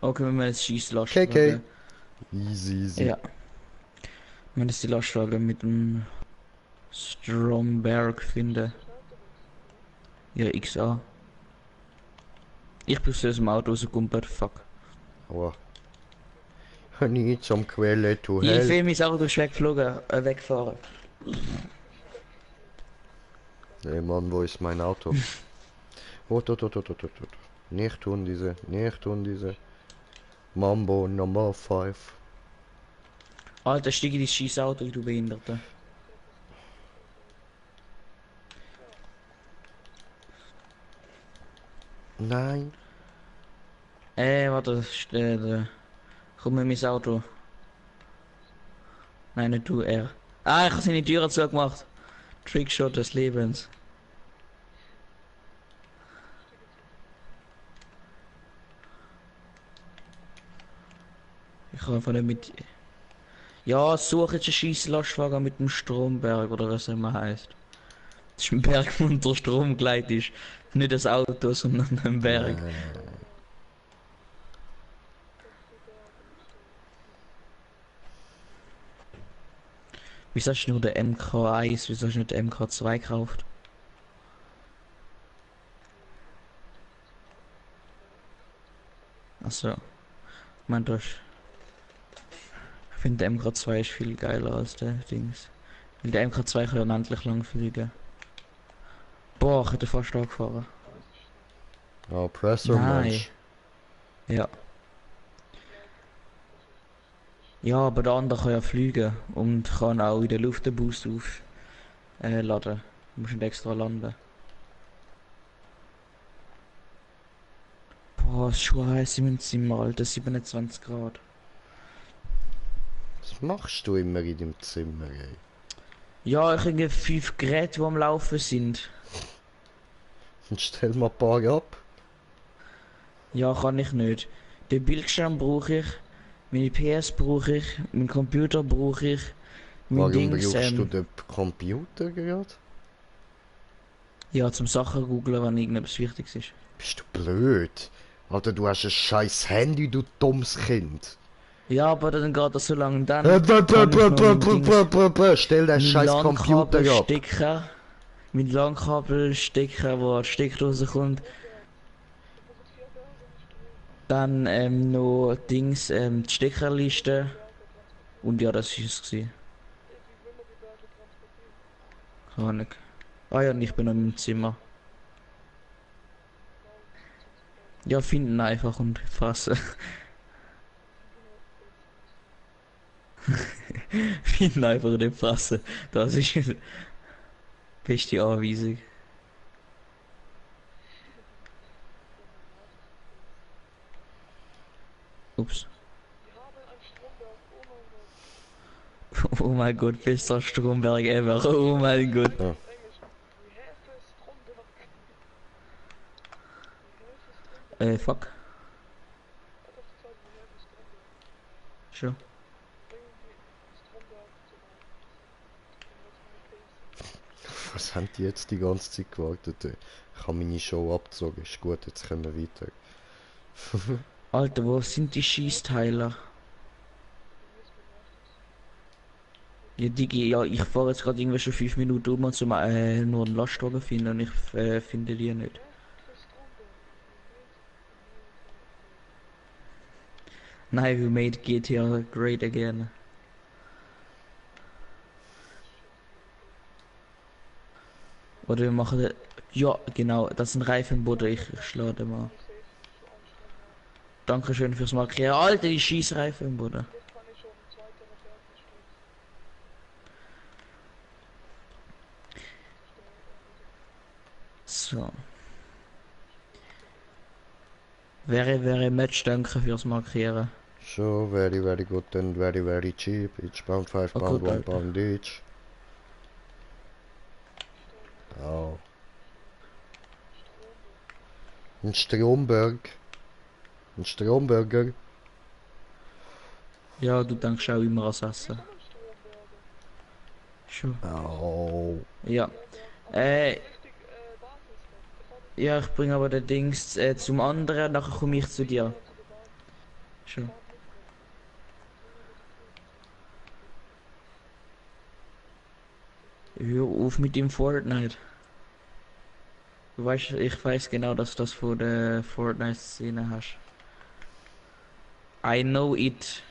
Okay, wir müssen jetzt KK. Schießlastwagen. Easy, easy. Ja. Wir müssen die Lastwagen mit dem Stromberg finden. Ja, XA. Ich bin aus dem Auto rausgekommen, fuck. Aber I need some Quelle to Ich help. will mein Auto ist weggeflogen, wegfahren. Ey Mann, wo ist mein Auto? Oh, tot. Nicht tun diese, nicht tun diese. Mambo Nummer 5. Alter, steig in die scheiß Auto, du Behinderte. Nein. Warte, komm mit mein Auto. Nein, nicht du, er. Ah, ich hab seine Türe zugemacht. Trickshot des Lebens. Ich kann einfach nicht mit... Ja, suche jetzt einen scheiß Lastwagen mit dem Stromberg oder was er immer heißt. Das ist ein Berg, wo unter Strom geleitet ist. Nicht das Auto, sondern ein Berg. Wieso hast du nur den MK1, wieso hast du nicht den MK2 gekauft? Achso. Ich meine, du hast... finde der MK2 ist viel geiler als der Dings. Weil der MK2 kann ja unendlich lang fliegen. Boah, ich hätte fast angefahren. Oh, Presser, Nein. Mensch. Ja. Ja, aber der andere kann ja fliegen und kann auch in der Luft den Boost aufladen. Du musst nicht extra landen. Boah, es ist schon heiß in meinem Zimmer, Alter. 27 Grad. Was machst du immer in deinem Zimmer, ey? Ja, ich habe 5 Geräte, die am Laufen sind. Und stell mal ein paar ab. Ja, kann ich nicht. Den Bildschirm brauche ich, meine PS brauche ich, meinen Computer brauche ich, mein Warum Dings, brauchst du den Computer gerade? ja, zum Sachen googlen, wenn irgendetwas Wichtiges ist. Bist du blöd? Alter, du hast ein scheiß Handy, du dummes Kind. Ja, aber dann geht das so lange, dann kann ich noch mein Dings, Stell den mein scheiß Computer ab. LAN-Kabelstecker, mein LAN-Kabelstecker, wo die Steckdose kommt, dann noch Dings, die Steckerliste und ja, das ist es gewesen. Keine Ahnung. Ah ja, und ich bin noch im Zimmer. Ja, finden einfach und fassen. Finden einfach und fassen. Das ist die beste Anweisung. Ups. Oh mein Gott, bester Stromberg ever. Oh mein Gott. Ja. Fuck. Schon. Was haben die jetzt die ganze Zeit gewartet? Ich habe meine Show abgezogen. Ist gut, jetzt können wir weiter. Alter, wo sind die Schießteile? Ja, Digi, ja, ich fahre jetzt gerade irgendwie schon 5 Minuten um, um nur einen Lastwagen finden und ich finde die nicht. Nein, we made GTA great again. Oder wir machen den, ja, genau, das sind Reifenboden, ich schlage den mal. Dankeschön fürs Markieren. Alter, die Schießreifen im Boden. So. Very much danke fürs Markieren. So, very good and very cheap. Each pound, 5 Oh, pound, gut, 1 Alter. pound each. Oh. Ein Stromberg. Ein Stromburger. Ja, du denkst auch immer ans Essen. Schon. Oh. Ja. Ja, ich bringe aber den Dings zum anderen, nachher komme ich zu dir. Schon. Hör auf mit dem Fortnite. Du weißt, ich weiß genau, dass du das von der Fortnite-Szene hast. I know it.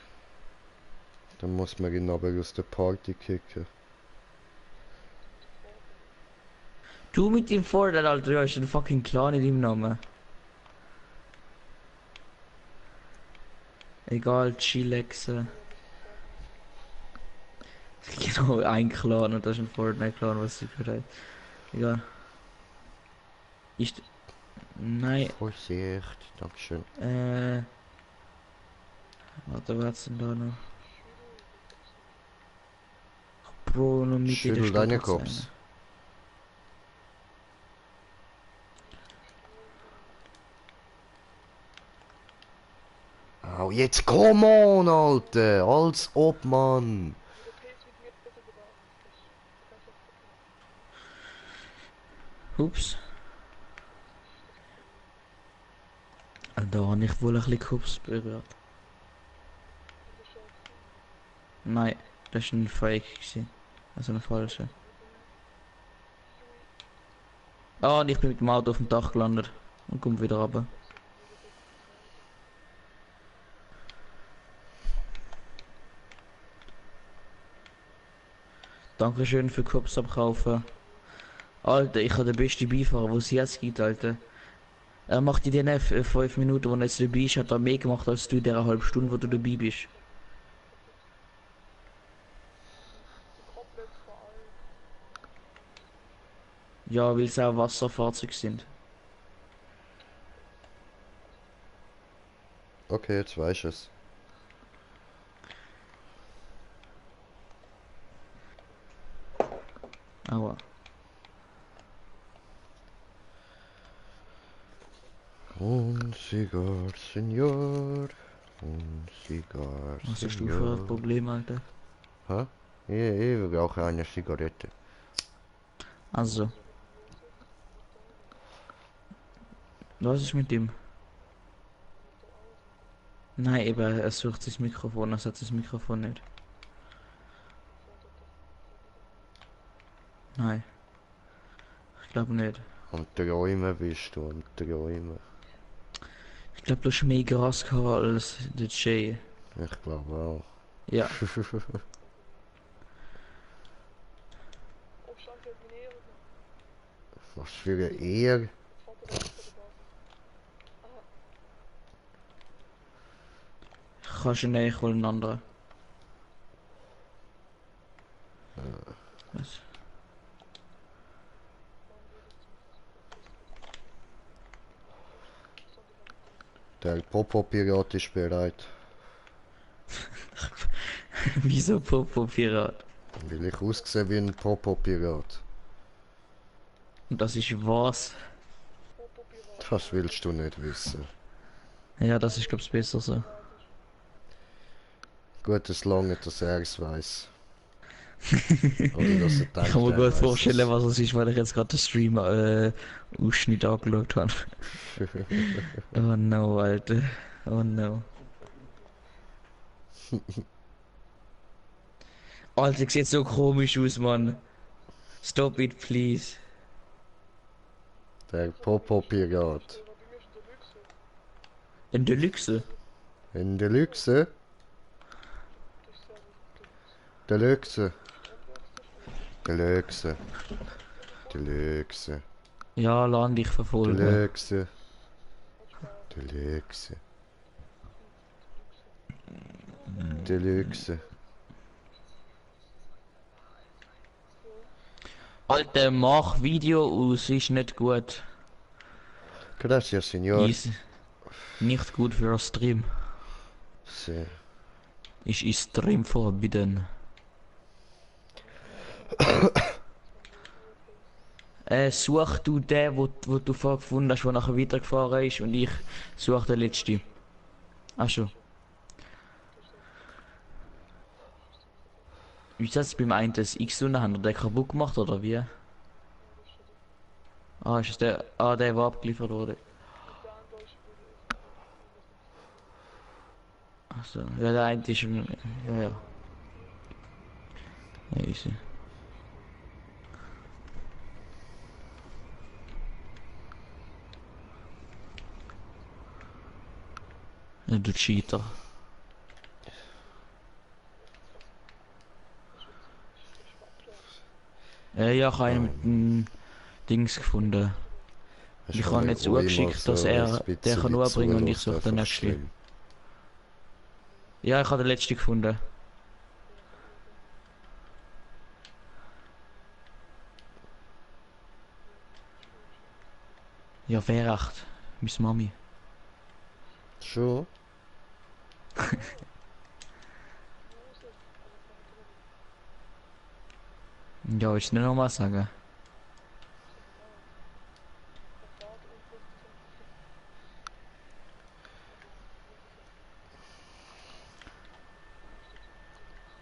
Dann muss man ihn aber aus der Party kicken. Du mit dem Fortnite, Alter, du hast einen fucking Clan in deinem Namen. Egal, Chilexe. Genau, ein Clan und das ist ein Fortnite-Clan, was ich gehört. Egal. Ist... Nein, Vorsicht, dankeschön. warte, was denn da noch? Bro, noch mit in der Schüttel deine Stadt Kopf. sein. Oh, jetzt come on, Alter! Als ob, Mann! Ups. Da habe ich wohl ein bisschen Kups berührt. Nein, das war ein Fake gewesen. Also eine falsche. Ah, und ich bin mit dem Auto auf dem Dach gelandet. Und komme wieder runter. Dankeschön für Cups abkaufen. Alter, ich habe den besten Beifahrer, wo es jetzt gibt, Alter. Er macht die DNF 5 Minuten, wo er jetzt dabei ist, hat er mehr gemacht als du in der halben Stunde, wo du dabei bist. Komplett veraltet. Ja, weil es auch Wasserfahrzeuge sind. Okay, jetzt weiß ich es. Aua. Un cigar, Senor. Un cigar, Was hast du für ein Problem, Alter? Hä? Ich rauche eine Zigarette. Also. Was ist mit ihm? Nein, eben, er sucht sich das Mikrofon, er hat das Mikrofon nicht. Nein. Ich glaube nicht. Am Träumen bist du, am Träumen. Ich glaube, du hast mehr Gras gehabt als der Jay. Ich glaube auch. Ja. Aufstand der Binäre. Was für eine Ehre. Vater der Basis. Kannst du nicht holen, einen anderen. Was? Der Popo-Pirat ist bereit. Wieso Popo-Pirat? Weil ich aussehe wie ein Popo-Pirat. Und das ist was? Das willst du nicht wissen. Ja, das ist, glaub's, besser so. Gut, es lange, dass er es weiß. Oder dass er denkt, Ich kann mir er gut weiss vorstellen, es. was es ist, weil ich jetzt gerade den Stream Ausschnitt angeschaut habe. Oh no, Alter. Oh no. Alter, sieht so komisch aus, Mann. Stop it, please. Der Popo-Pirat. Ein Deluxe? In Deluxe? Deluxe. Deluxe. Deluxe. Ja, lass dich verfolgen. Deluxe. Deluxe. Deluxe. Alter, mach Video aus, ist nicht gut. Gracias, Senor. Ist nicht gut für einen Stream. Sí. Ist Stream verbieten. Such du den, wo du vorher gefunden hast, der nachher weitergefahren ist, und ich suche den letzten. Ach schon. Wie ist das beim einen das X unten, haben wir den kaputt gemacht oder wie? Ah, ist es der? Ah, der war abgeliefert wurde. Achso, ja, der eine ist schon. Ja, ja. Ja, easy. Ja, du Cheater. Ja, ich habe einen mit dem Dings gefunden. Ich habe jetzt zugeschickt, dass er den kann umbringen und ich suche den nächsten. Ja, ich habe den letzten gefunden. Ja, wer echt? Meine Mami. Schon? Ja, willst du nicht nochmal sagen?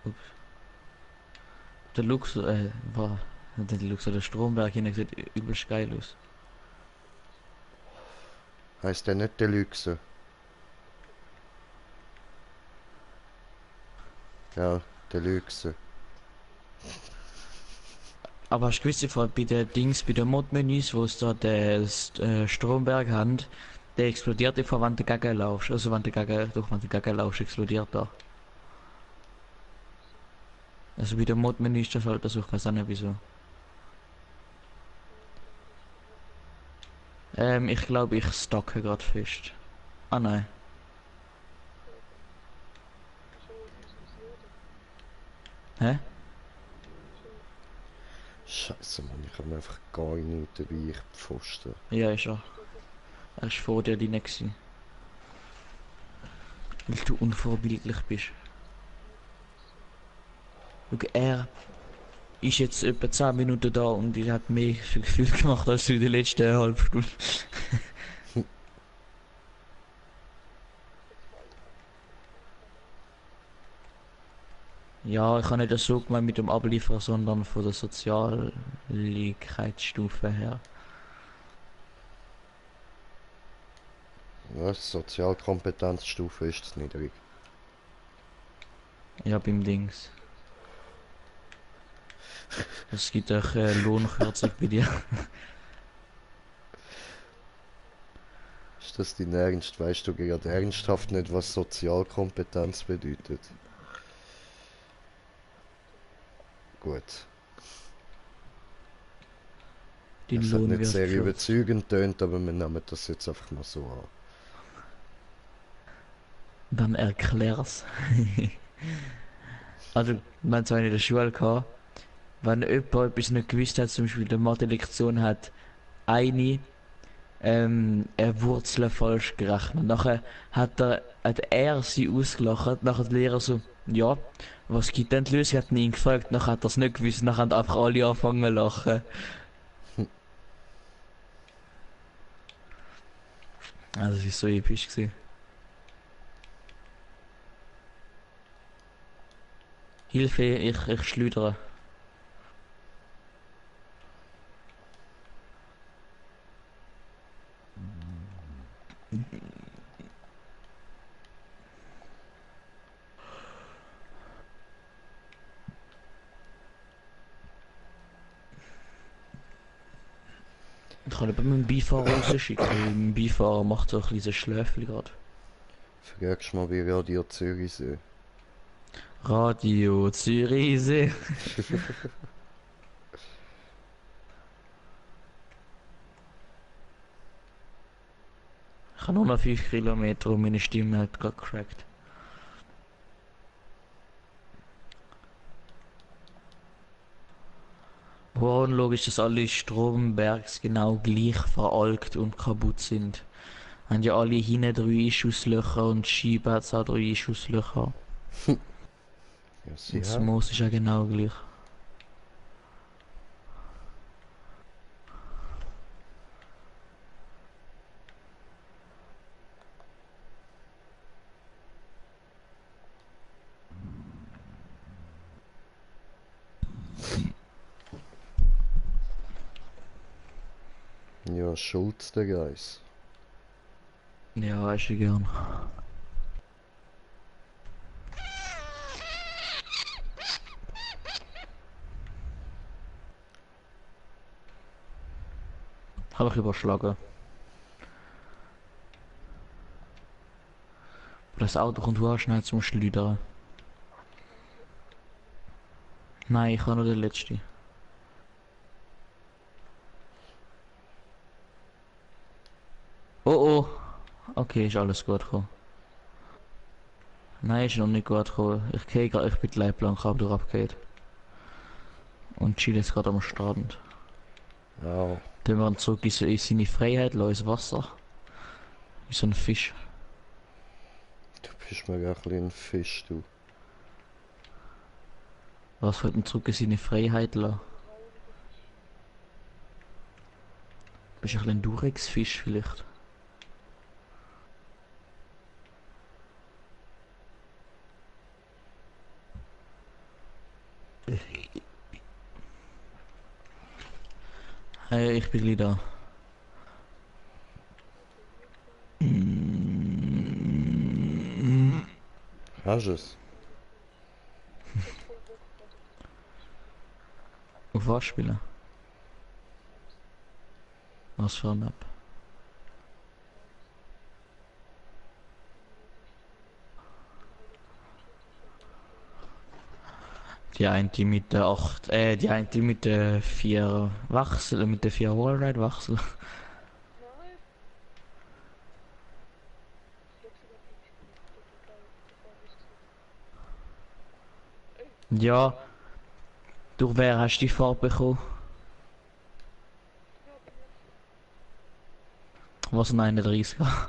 Ups. Der Lux, war. Der Lux, der Stromberg hier sieht übelst geil aus. Heißt der nicht Deluxe? Ja, Deluxe. Aber hast du gewusst, bei den Dings, bei den Mod-Menüs, wo es da das Stromberg haben, der explodiert einfach, wenn du dagegen laufst. Also wenn du dagegen laufst, explodiert er. Also wie der Mod-Menü ist das halt, also ich weiß auch nicht wieso. Ich glaube ich stocke gerade fest. Ah nein. Wieso, wieso ist Loden? Hä? Wieso? Scheiße, Mann, ich habe einfach gar nichts dabei, ich Pfosten. Ja, ist er. Er ist vor dir die nächste. Weil du unvorbildlich bist. Schau, er ist jetzt etwa 10 Minuten da und er hat mehr für Gefühl gemacht als du in der letzten halben Stunde. Ja, ich habe nicht das so gemeint mit dem Abliefern, sondern von der Soziallichkeitsstufe her. Was? Sozialkompetenzstufe ist zu niedrig. Ja, beim Dings. Es gibt auch Lohnkürzung bei dir. Ist das dein Ernst? Weißt du gerade ernsthaft nicht, was Sozialkompetenz bedeutet? Gut. Dein Es hat Lohn nicht wird sehr gekürzt. überzeugend tönt, aber wir nehmen das jetzt einfach mal so an. Dann erklär's. Also, wir haben zwar in der Schule gehabt, wenn jemand etwas nicht gewusst hat, zum Beispiel eine Mathe-Lektion hat eine Wurzel falsch gerechnet. Nachher hat er sie ausgelacht, nachher der Lehrer so, ja, was gibt denn die Lösung? Hat ihn gefragt, nachher hat er es nicht gewusst, nachher haben einfach alle angefangen zu lachen. Also, das ist so episch gewesen. Hilfe, ich schleudere. Ich kann eben meinen Beifahrer rausschicken, weil mein Beifahrer macht so ein kleines Schläfchen gerade. Fragst mal bei Radio Zürichsee. Radio Zürichsee. Ich habe nur noch 5 Kilometer und meine Stimme hat gerade gecrackt. Wow, logisch, dass alle Strombergs genau gleich veralkt und kaputt sind. Haben ja alle hinten 3 Einschusslöcher und die Scheibe hat auch 3 Einschusslöcher. Ja, sie Und das haben. Moos ist ja genau gleich. Ja, Schulz der Geist. Ja, ist ja gern. Habe ich überschlagen. Das Auto kommt auch schnell zum Schleudern. Nein, ich war nur der Letzte. Oh oh! Okay, ist alles gut gekommen. Nein, ist noch nicht gut gekommen. Ich gehe gerade, ich bin die Leitplanke ab, durchgeht. Und chill jetzt gerade am Strand. Au. Dann wir zurück in seine Freiheit, lassen ins Wasser. Wie so ein Fisch. Du bist mir gar ein bisschen ein Fisch, du. Was wollte ihn zurück in seine Freiheit lassen? Bist du ein bisschen ein Durex-Fisch vielleicht? Hey, ich bin gleich da. Hast du es? Auf was spielen? Was für eine Map? Die eine mit der 8, die eine mit der 4 Wachsel, mit der 4 Wallride Wachsel. Nein. Flexible Gegenspiel. Das war geil. Das war richtig gut. Ey, Ja, durch wer hast du die Farbe bekommen? ja, bin jetzt. Was ein 31er.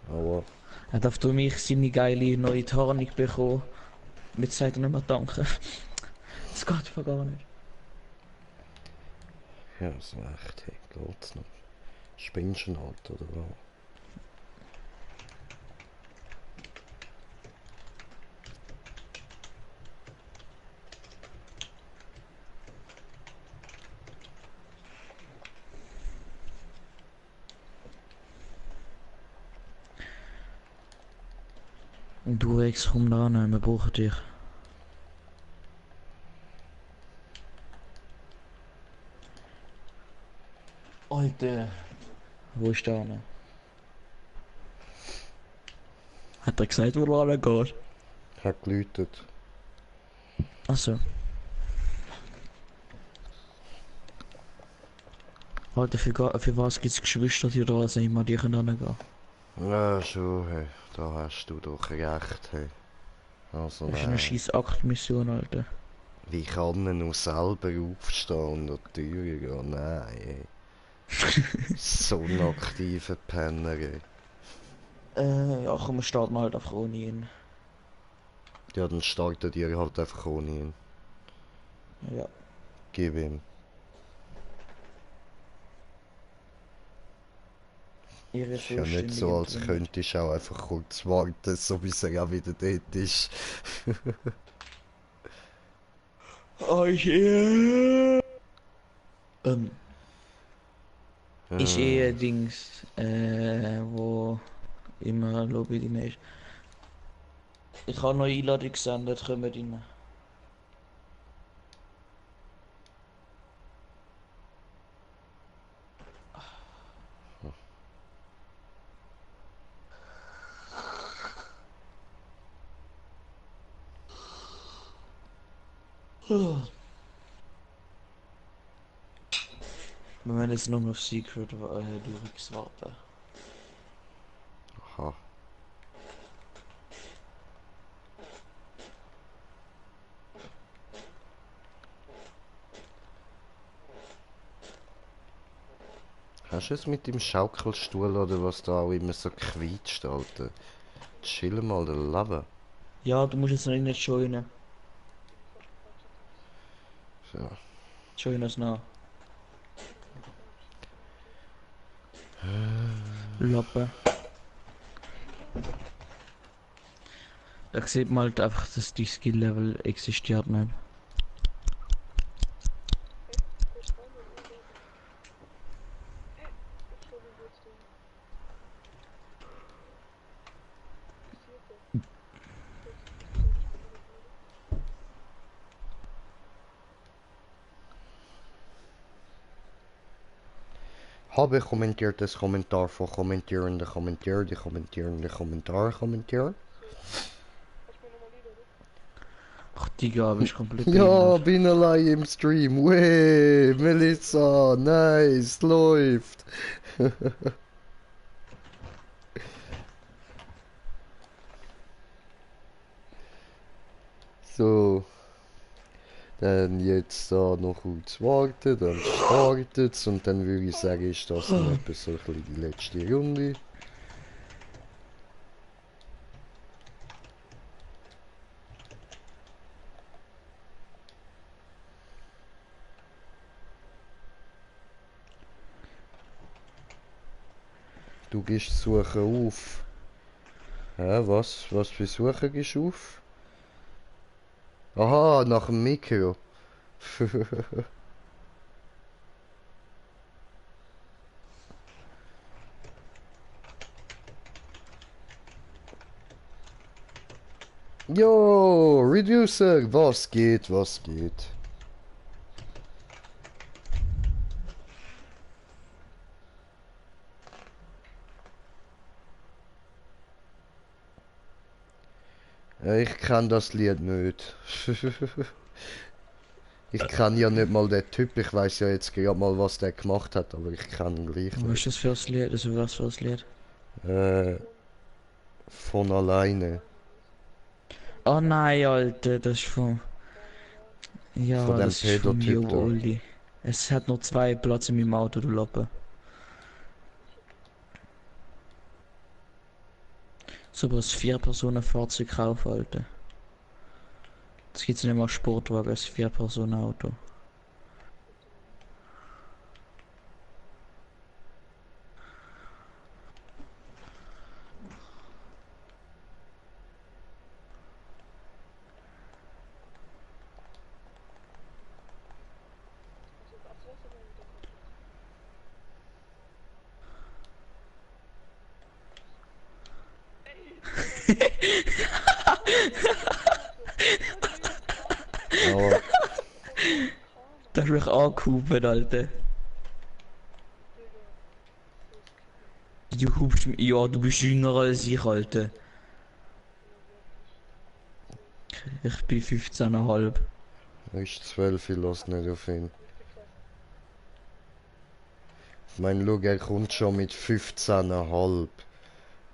Aber Er darf durch mich seine geile neue Tarnung bekommen. Mit sagt er nicht mehr danke. Das geht von gar nicht. ja, so echt, hey, geht's noch. Spinnst du halt, oder was? Und du Rex, komm da an, wir brauchen dich. Alter. Wo ist der noch? Hat er gesagt, wo er geht? Hat geläutet. Achso. Alter, für was gibt's Geschwister, die da sind, immer die können gehen? Ja, schon, hey, da hast du doch recht, hey. Also Das ist eine nein, scheiß Aktmission, Alter. wie kann er nur selber aufstehen und an die Tür gehen? Nein, hey. So ein aktiver Penner, ey. Ja, komm, wir starten halt einfach ohne ihn. Ja, dann startet ihr halt einfach ohne ihn. Ja. Gib ihm. Ihre Ist ja nicht so, als könntest du auch einfach kurz warten, so bis er auch wieder dort ist. Oh yeah. Ist eh ein Dings, wo immer Lobby drin ist. Ich habe noch Einladung gesendet, kommen rein. Wir müssen jetzt noch auf Secret Lyrics warten. Aha. Hast du es mit dem Schaukelstuhl oder was da auch immer so quietscht, Alter? Chill mal, der Lava. Ja, du musst jetzt noch nicht joinen. So. Join uns noch. Lappen. Da sieht man halt einfach, dass die Skill-Level existiert nicht. Kurz rein und einladen. Hä? Was soll denn jetzt denn? Passiert doch. Das soll ich mal wieder. Habe kommentiert das Kommentar voor kommentierende Kommentar, die kommentierende Kommentar kommentiert. Hast du mir nochmal Lieder, oder? Ach, Digga, bist komplett Ja, behindert. bin allein im Stream. Weh, Melissa, nice, läuft. So, dann jetzt da noch kurz warten, dann startet's und dann würde ich sagen, ist das dann etwa so ein bisschen die letzte Runde. Du gehst Suchen auf. Hä, was? Was für Suchen gehst du auf? Aha, nach dem Mikro. Jo, Reducer, was geht, was geht? Ich kann das Lied nicht. Ich kann ja nicht mal den Typ, ich weiß ja jetzt gerade mal, was der gemacht hat, aber ich kann ihn gleich Was nicht. ist das für ein Lied? Also was für ein Lied? Von alleine. Oh nein, Alter, das ist von... Ja, Von dem das ist von Pedo-Typ mir, da. Oldie. Es hat nur 2 Plätze in meinem Auto, du Lappe. So was 4-Personen-Fahrzeug kaufen, Alter. Das gibt's nicht mal Sportwagen, als 4-Personen-Auto. Also, ach, so ist aber wieder komplett. Aber Da hab ich mich angehupt, Alter. Du hubst mich, ja, du bist jünger als ich, Alter. Ich bin 15,5. er ist 12, ich lass nicht auf ihn. Ich meine, schau, er kommt schon mit 15,5.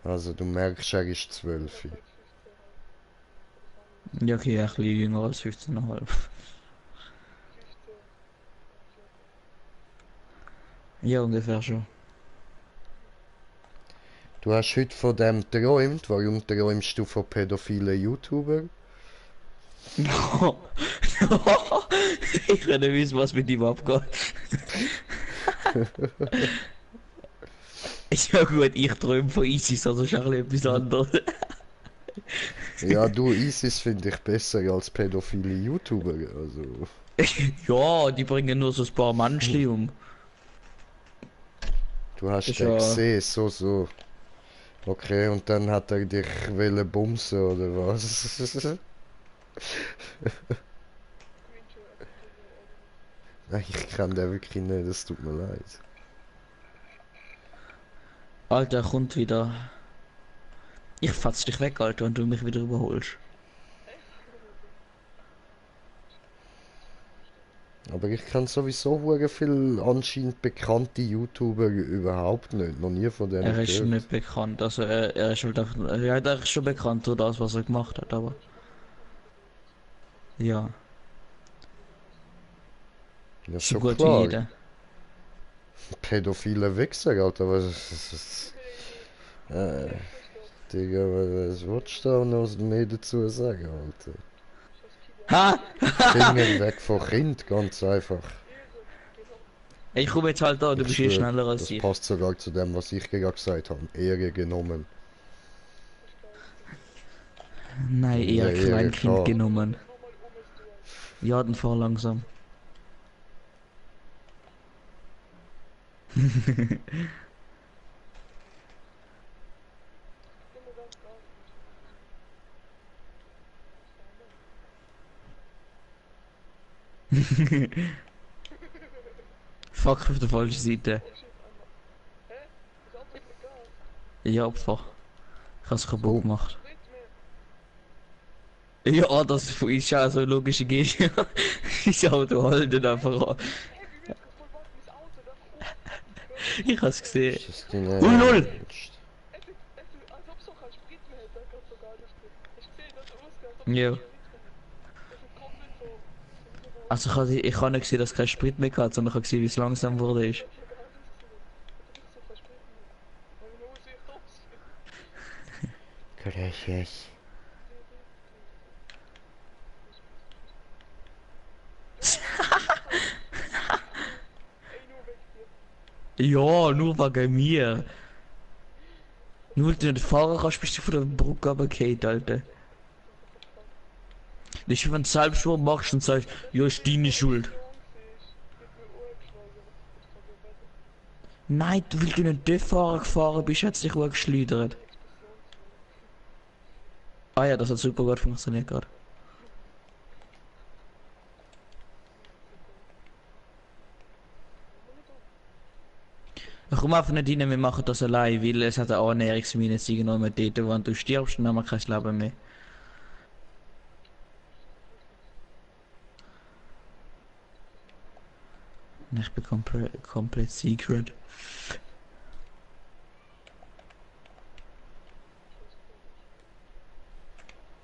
Also du merkst, er ist 12. Ja, okay, ein bisschen jünger als 15,5. Ja, ungefähr schon. Du hast heute von dem geträumt. Warum träumst du von pädophilen YouTuber? Ich will nicht wissen, was mit ihm abgeht. Ist ja gut, ich träume von ISIS, also ist auch ein bisschen etwas anderes. Ja, du, ISIS finde ich besser als pädophile YouTuber. Also, Ja, die bringen nur so ein paar Menschli um. du hast Ist den ja- gesehen, so. Okay, und dann hat er dich wollen bumsen, oder was? Nein, ich kann den wirklich nicht, das tut mir leid. Alter, kommt wieder. Ich fatz dich weg, Alter, und du mich wieder überholst. Aber ich kann sowieso hure viel anscheinend bekannte YouTuber überhaupt nicht. Noch nie von denen Er ist gehört. nicht bekannt, also er ist halt einfach, ja, er ist schon bekannt für das, was er gemacht hat, aber... Ja, Ja, so schon gut wie klar. jeder. Pädophile Wichser, Alter, Digga, was willst du da noch mehr dazu sagen, Alter? Ha! Finger weg von Kind, ganz einfach. Ich komme jetzt halt da, du Ich bist eh schwör, schneller als das ich. passt sogar zu dem, was ich gerade gesagt habe. Ehre genommen. Nein, Ja, eher eher Kleinkind klar. genommen. Nochmal ist du. Ja, dann fahr langsam. Immer ganz klar. Fuck, auf der falschen Seite. Hä? Das Auto ist egal. Ja, Opfer. Ich hab's kaputt Oh. gemacht. Bringt mir. Ja, das ist ja so eine logische Geste. Das Auto halten einfach an. Hä, wie wird voll warten, dieses Auto da hoch. Ich hab's gesehen. Ist das deine Null, null. Es ist, als ob es auch kein Sprit mehr hätte, da kannst du gar nicht drin. Ich sehe das aus, als ob es Ja. kein Sprit mehr hätte. Das ist komplett so. Also ich habe nicht gesehen, dass kein Sprit mehr hat, sondern ich habe gesehen, wie es langsam wurde ist. Ich habe gar nichts gesehen. Das ist so verspätet. Meine Hose ist raus. Gracias. Ey, nur weg hier. Ja, nur wegen mir. Nur weil du nicht fahren kannst, bist du von der Brücke runtergefallen, Alter. Nicht, wenn du Selbstmord machst und sagst, ja, ist deine Schuld. Nein, weil du nicht dort gefahren bist, hat sich geschleudert. Ah ja, das hat super gut funktioniert gerade. Ich komm einfach nicht rein, wir machen das allein, weil es hat eine Annäherungsmine noch mit dort, wenn du stirbst, dann haben wir kein Leben mehr. Ich bin komplett secret.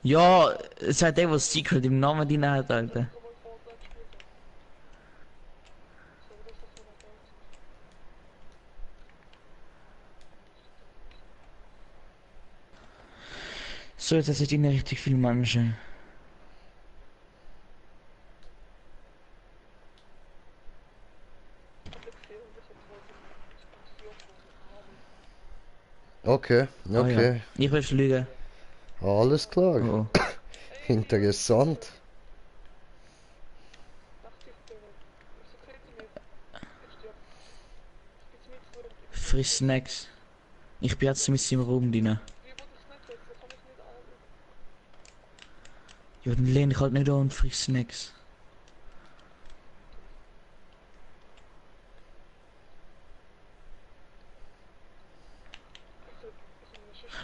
Ja, es hat der was secret im Namen drin hat, Alter. Kann man Fortnite spielen dann. So, das ist doch von der Galaxy. So, jetzt sind in richtig viele Menschen. Okay, Ah, ja. okay. Ich will fliegen. Alles klar. Oh, oh. Interessant. Friss Snacks. Ich bin jetzt mit im Raum drin. Ja, dann lehne ich halt nicht an und friss Snacks.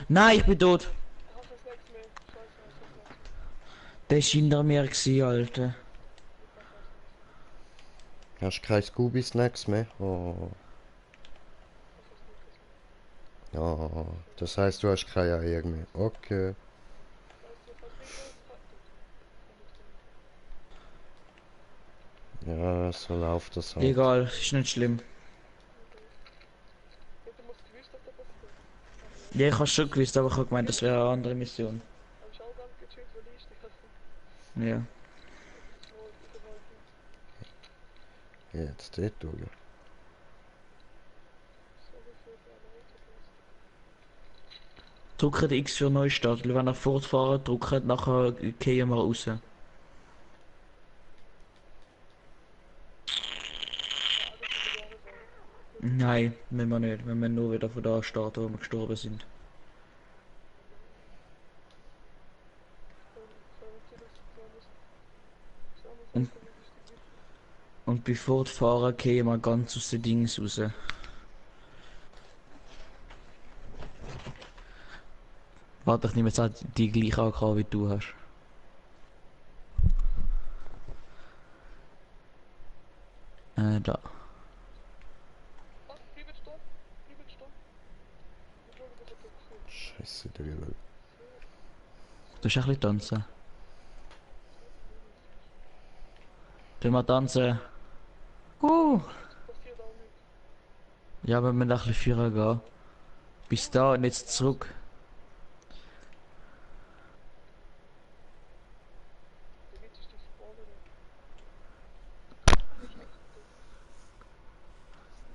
Nein, ich bin tot. Der ist hinter mir gewesen, Alter. Hast du keine Scooby-Snacks mehr? Oh. Ja, das heißt, du hast keine Eier mehr. Okay. Ja, so läuft das halt. Egal, ist nicht schlimm. Ja, ich hab's schon gewusst, aber ich hab gemeint, das wäre eine andere Mission. Ja. Jetzt dort durch. Drückt X für Neustart. Wenn er fortfahren, drückt, nachher gehen wir raus. Nein, müssen wir nicht. Wir müssen nur wieder von da starten, wo wir gestorben sind. Und bei Fortfahren gehen wir ganz aus den Dings raus. Warte, ich nehme jetzt auch die gleiche AK wie du hast. Da. Scheiße, Drill. Du hast ein bisschen tanzen. Du mal tanzen. Ja, wir müssen ein bisschen führen gehen. Bis da und jetzt zurück.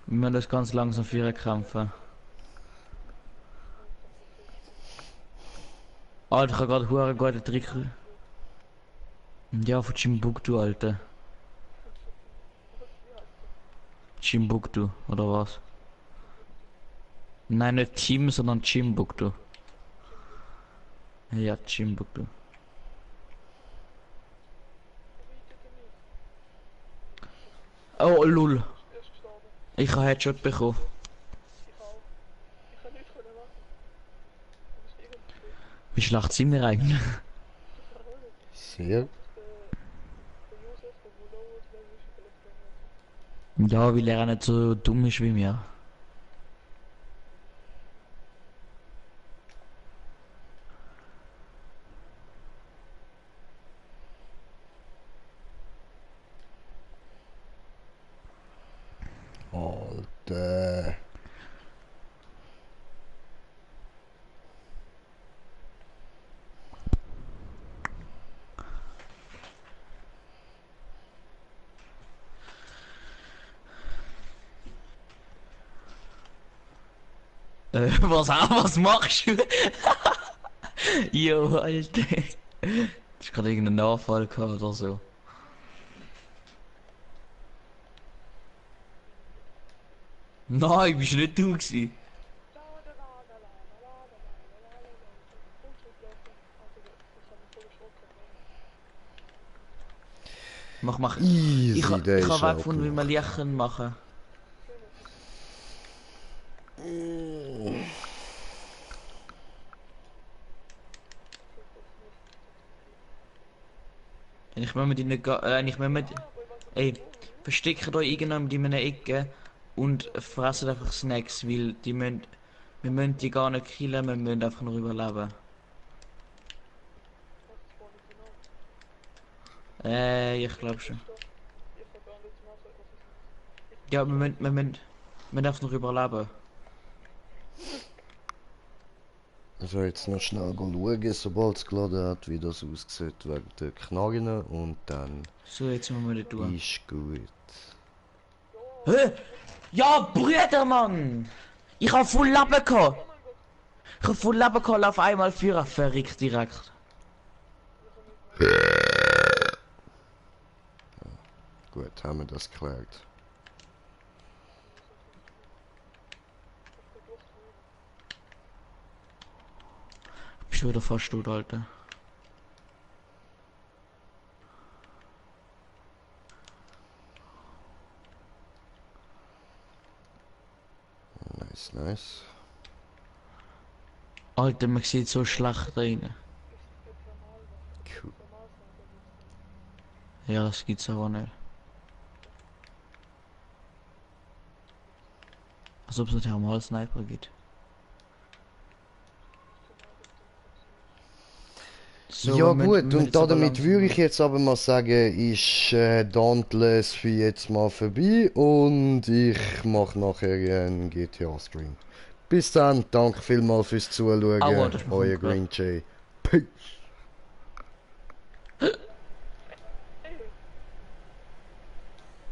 Wir müssen das ganz langsam führen kämpfen. Alter, ich habe gerade einen guten Trick. Ja, von Chimbuktu, Alter. Chimbuktu, oder was? Nein, nicht Team, sondern Chimbuktu. Ja, Chimbuktu. Oh, lul. Ich habe Headshot bekommen. Wie schlecht sind wir eigentlich? Sehr. Ja, weil er nicht so dumm ist wie mir. Alter. Was machst du? Jo, Alter. Ich gerade irgendeinen Nachfall gehabt oder so. Nein, bist nicht du gewesen. Mach. Easy, Ich der hab ist auch weggefunden, wie gut. man Lächeln machen. Ich will mit ihnen nicht, ich will mit... Ey, versteckt euch irgendwann in einer Ecke und fresst einfach Snacks, weil wir müssen die gar nicht killen, wir müssen einfach nur überleben. Ich glaube schon. Ja, wir müssen einfach nur überleben. Also jetzt noch schnell schauen, sobald es geladen hat, wie das aussieht wegen der Knarren und dann So, jetzt müssen wir das tun. ist gut. Hä? Ja, Brüder, Mann! Ich hab voll Leben gehabt! Ich hab voll Leben gehabt, auf einmal Führer verrickt direkt. Gut, haben wir das geklärt. Bist du wieder fast tot, Alter. Nice, nice. Alter, man sieht so schlecht rein. Cool. Ja, das gibt's aber nicht. Als ob es nicht einmal Sniper gibt. So, Ja wir müssen- gut, wir müssen und jetzt aber damit langsam- würde ich jetzt aber mal sagen, ist Dauntless für jetzt mal vorbei und ich mache nachher einen GTA-Stream. Bis dann, danke vielmals fürs Zuschauen, Aua, das ist mir euer voll Green Jay. Peace.